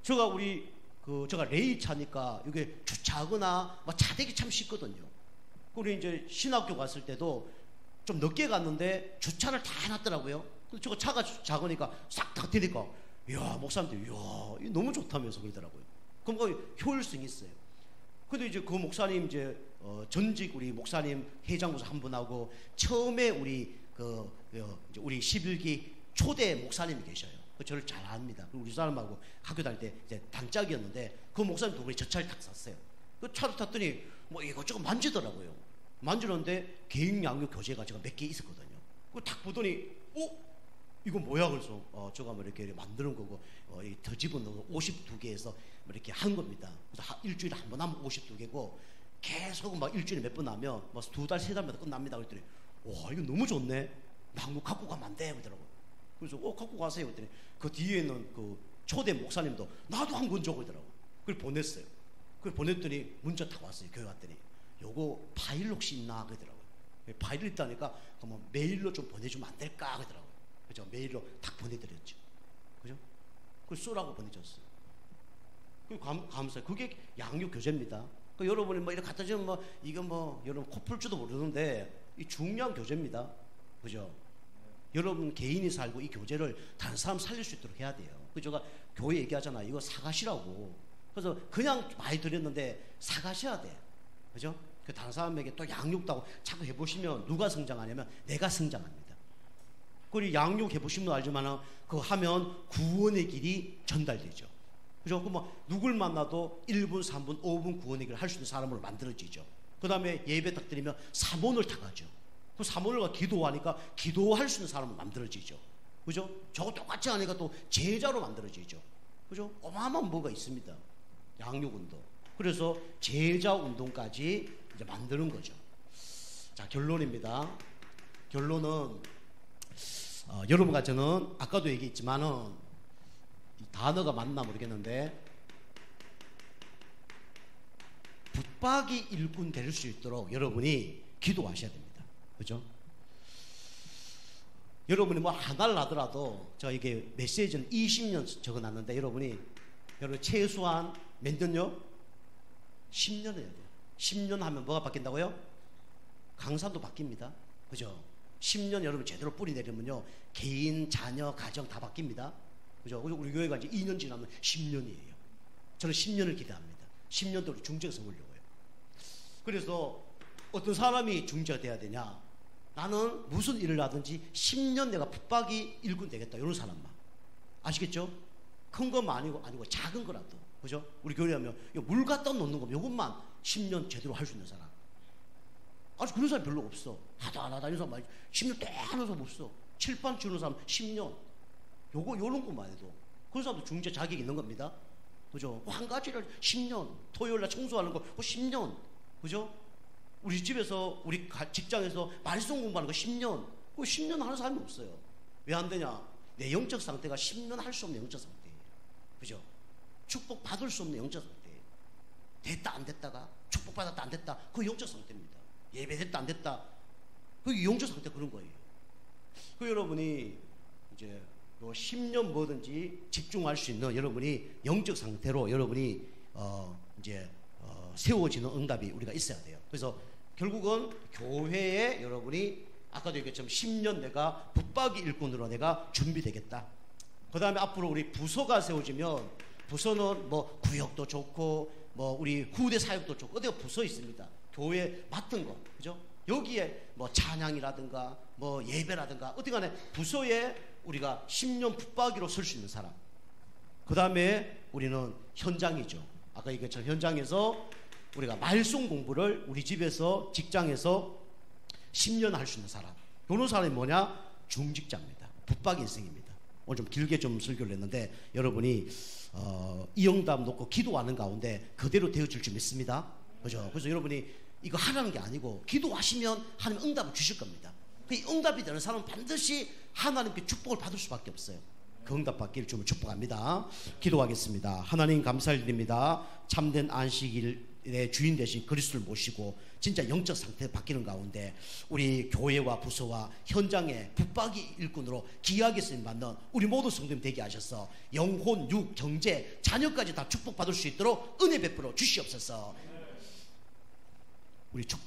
제가 레이 차니까 이게 주차하거나 차대기 참 쉽거든요. 우리 이제 신학교 갔을 때도 좀 늦게 갔는데 주차를 다 해놨더라고요. 제가 차가 작으니까 싹 다 되니까 이야 목사님들 이야 이거 너무 좋다면서 그러더라고요. 그럼 거기 효율성이 있어요. 근데 이제 그 목사님 이제 전직 우리 목사님 회장부서 한 분하고 처음에 우리 이제 우리 11기 초대 목사님이 계셔요. 저를 잘 압니다. 우리 사람하고 학교 다닐 때 이제 단짝이었는데 그 목사님 두 분이 저 차를 탁 샀어요. 그 차를 탔더니 뭐 이것저것 만지더라고요. 만지는데 개인 양육 교재가 제가 몇 개 있었거든요. 그 딱 보더니 이거 뭐야? 그래서 저가 뭐 이렇게 만드는 거고 더 집어넣어 52개에서 뭐 이렇게 한 겁니다. 그래서 일주일에 한 번 하면 52개고 계속 막 일주일에 몇 번 하면 뭐 2달, 3달마다 끝납니다. 그랬더니 와 이거 너무 좋네. 나 한번 갖고 가면 안 돼? 그러더라고요. 그래서 갖고 가세요. 그랬더니 그 뒤에 있는 그 초대 목사님도 나도 한 권 줘 그러더라고요. 그걸 보냈어요. 그걸 보냈더니 문자 딱 왔어요. 교회 왔더니 요거 파일 혹시 있나? 그러더라고요. 파일 있다니까 그러면 메일로 좀 보내주면 안 될까? 그러더라고요. 그죠? 메일로 딱 보내드렸죠. 그죠? 그걸 쏘라고 보내줬어요. 그 감사해요. 그게 양육 교재입니다. 그 여러분이 뭐 이렇게 갖다 주면 뭐 이거 뭐 여러분 코 풀 줄도 모르는데 이 중요한 교재입니다. 그죠? 여러분 개인이 살고 이 교재를 다른 사람 살릴 수 있도록 해야 돼요. 그 제가 교회 얘기하잖아요. 이거 사가시라고. 그래서 그냥 많이 드렸는데 사가셔야 돼. 그죠? 그 다른 사람에게 또 양육도 하고 자꾸 해보시면 누가 성장하냐면 내가 성장합니다. 그리고 양육 해보시면 알지만 그거 하면 구원의 길이 전달되죠. 그죠? 그 뭐 누굴 만나도 1분, 3분, 5분 구원의 길을 할 수 있는 사람으로 만들어지죠. 그 다음에 예배 딱 드리면 사모를 타가죠. 그 사모를 기도하니까 기도할 수 있는 사람으로 만들어지죠. 그죠? 저거 똑같이 하니까 또 제자로 만들어지죠. 그죠? 어마어마한 뭐가 있습니다. 양육 운동. 그래서 제자 운동까지 이제 만드는 거죠. 자, 결론입니다. 결론은 여러분과 저는 아까도 얘기했지만은 이 단어가 맞나 모르겠는데 붙박이 일꾼 될 수 있도록 여러분이 기도하셔야 됩니다. 그죠? 여러분이 뭐 하나를 하더라도 저 이게 메시지는 20년 적어놨는데 여러분 최소한 몇 년요? 10년 해야 돼요. 10년 하면 뭐가 바뀐다고요? 강산도 바뀝니다. 그죠? 10년 여러분 제대로 뿌리 내리면요 개인, 자녀, 가정 다 바뀝니다. 그죠? 우리 교회가 이제 2년 지나면 10년이에요. 저는 10년을 기대합니다. 10년 동안 중재가 세우려고요. 그래서 어떤 사람이 중재가 돼야 되냐? 나는 무슨 일을 하든지 10년 내가 붙박이 일꾼 되겠다. 이런 사람만. 아시겠죠? 큰 것만 아니고 작은 거라도. 그죠? 우리 교회 하면 물 갖다 놓는 거, 이것만 10년 제대로 할 수 있는 사람. 아직 그런 사람 별로 없어. 하다 이런 사람 많이 10년 때 하는 사람 없어. 칠판 치우는 사람 10년. 요런 것만 해도. 그런 사람도 중재 자격이 있는 겁니다. 그죠? 한 가지를 10년. 토요일날 청소하는 거 10년. 그죠? 우리 집에서, 우리 직장에서 말씀 공부하는 거 10년. 그 10년 하는 사람이 없어요. 왜 안 되냐? 내 영적 상태가 10년 할 수 없는 영적 상태예요. 그죠? 축복 받을 수 없는 영적 상태예요. 됐다 안 됐다가 축복 받았다 안 됐다. 그 영적 상태입니다. 예배 됐다 안 됐다. 그 영적 상태 그런 거예요. 그 여러분이 이제 10년 뭐든지 집중할 수 있는 여러분이 영적 상태로 여러분이 이제 세워지는 응답이 우리가 있어야 돼요. 그래서 결국은 교회에 여러분이 아까도 얘기했지만 10년 내가 붙박이 일꾼으로 내가 준비되겠다. 그 다음에 앞으로 우리 부서가 세워지면 부서는 뭐 구역도 좋고 뭐 우리 후대 사역도 좋고 어디가 부서 있습니다. 교회 맡은 거, 그죠? 여기에 뭐 찬양이라든가 뭐 예배라든가 어디 간에 부서에 우리가 10년 붙박이로 설 수 있는 사람. 그 다음에 우리는 현장이죠. 아까 얘기했죠. 현장에서 우리가 말씀 공부를 우리 집에서 직장에서 10년 할 수 있는 사람. 이런 사람이 뭐냐? 중직자입니다. 붙박이 인생입니다. 오늘 좀 길게 좀 설교를 했는데 여러분이 이 응답 놓고 기도하는 가운데 그대로 되어질 줄 믿습니다. 그죠? 그래서 여러분이 이거 하라는 게 아니고 기도하시면 하나님 응답을 주실 겁니다. 그 응답이 되는 사람은 반드시 하나님께 축복을 받을 수밖에 없어요. 그 응답 받기를 좀 축복합니다. 기도하겠습니다. 하나님 감사를 드립니다. 참된 안식일의 주인 되신 그리스도를 모시고 진짜 영적 상태 바뀌는 가운데 우리 교회와 부서와 현장에 붙박이 일꾼으로 귀하게 쓰임받는 우리 모두 성도님 되게 하셔서 영혼, 육, 경제, 자녀까지 다 축복받을 수 있도록 은혜 베풀어 주시옵소서. 우리 축복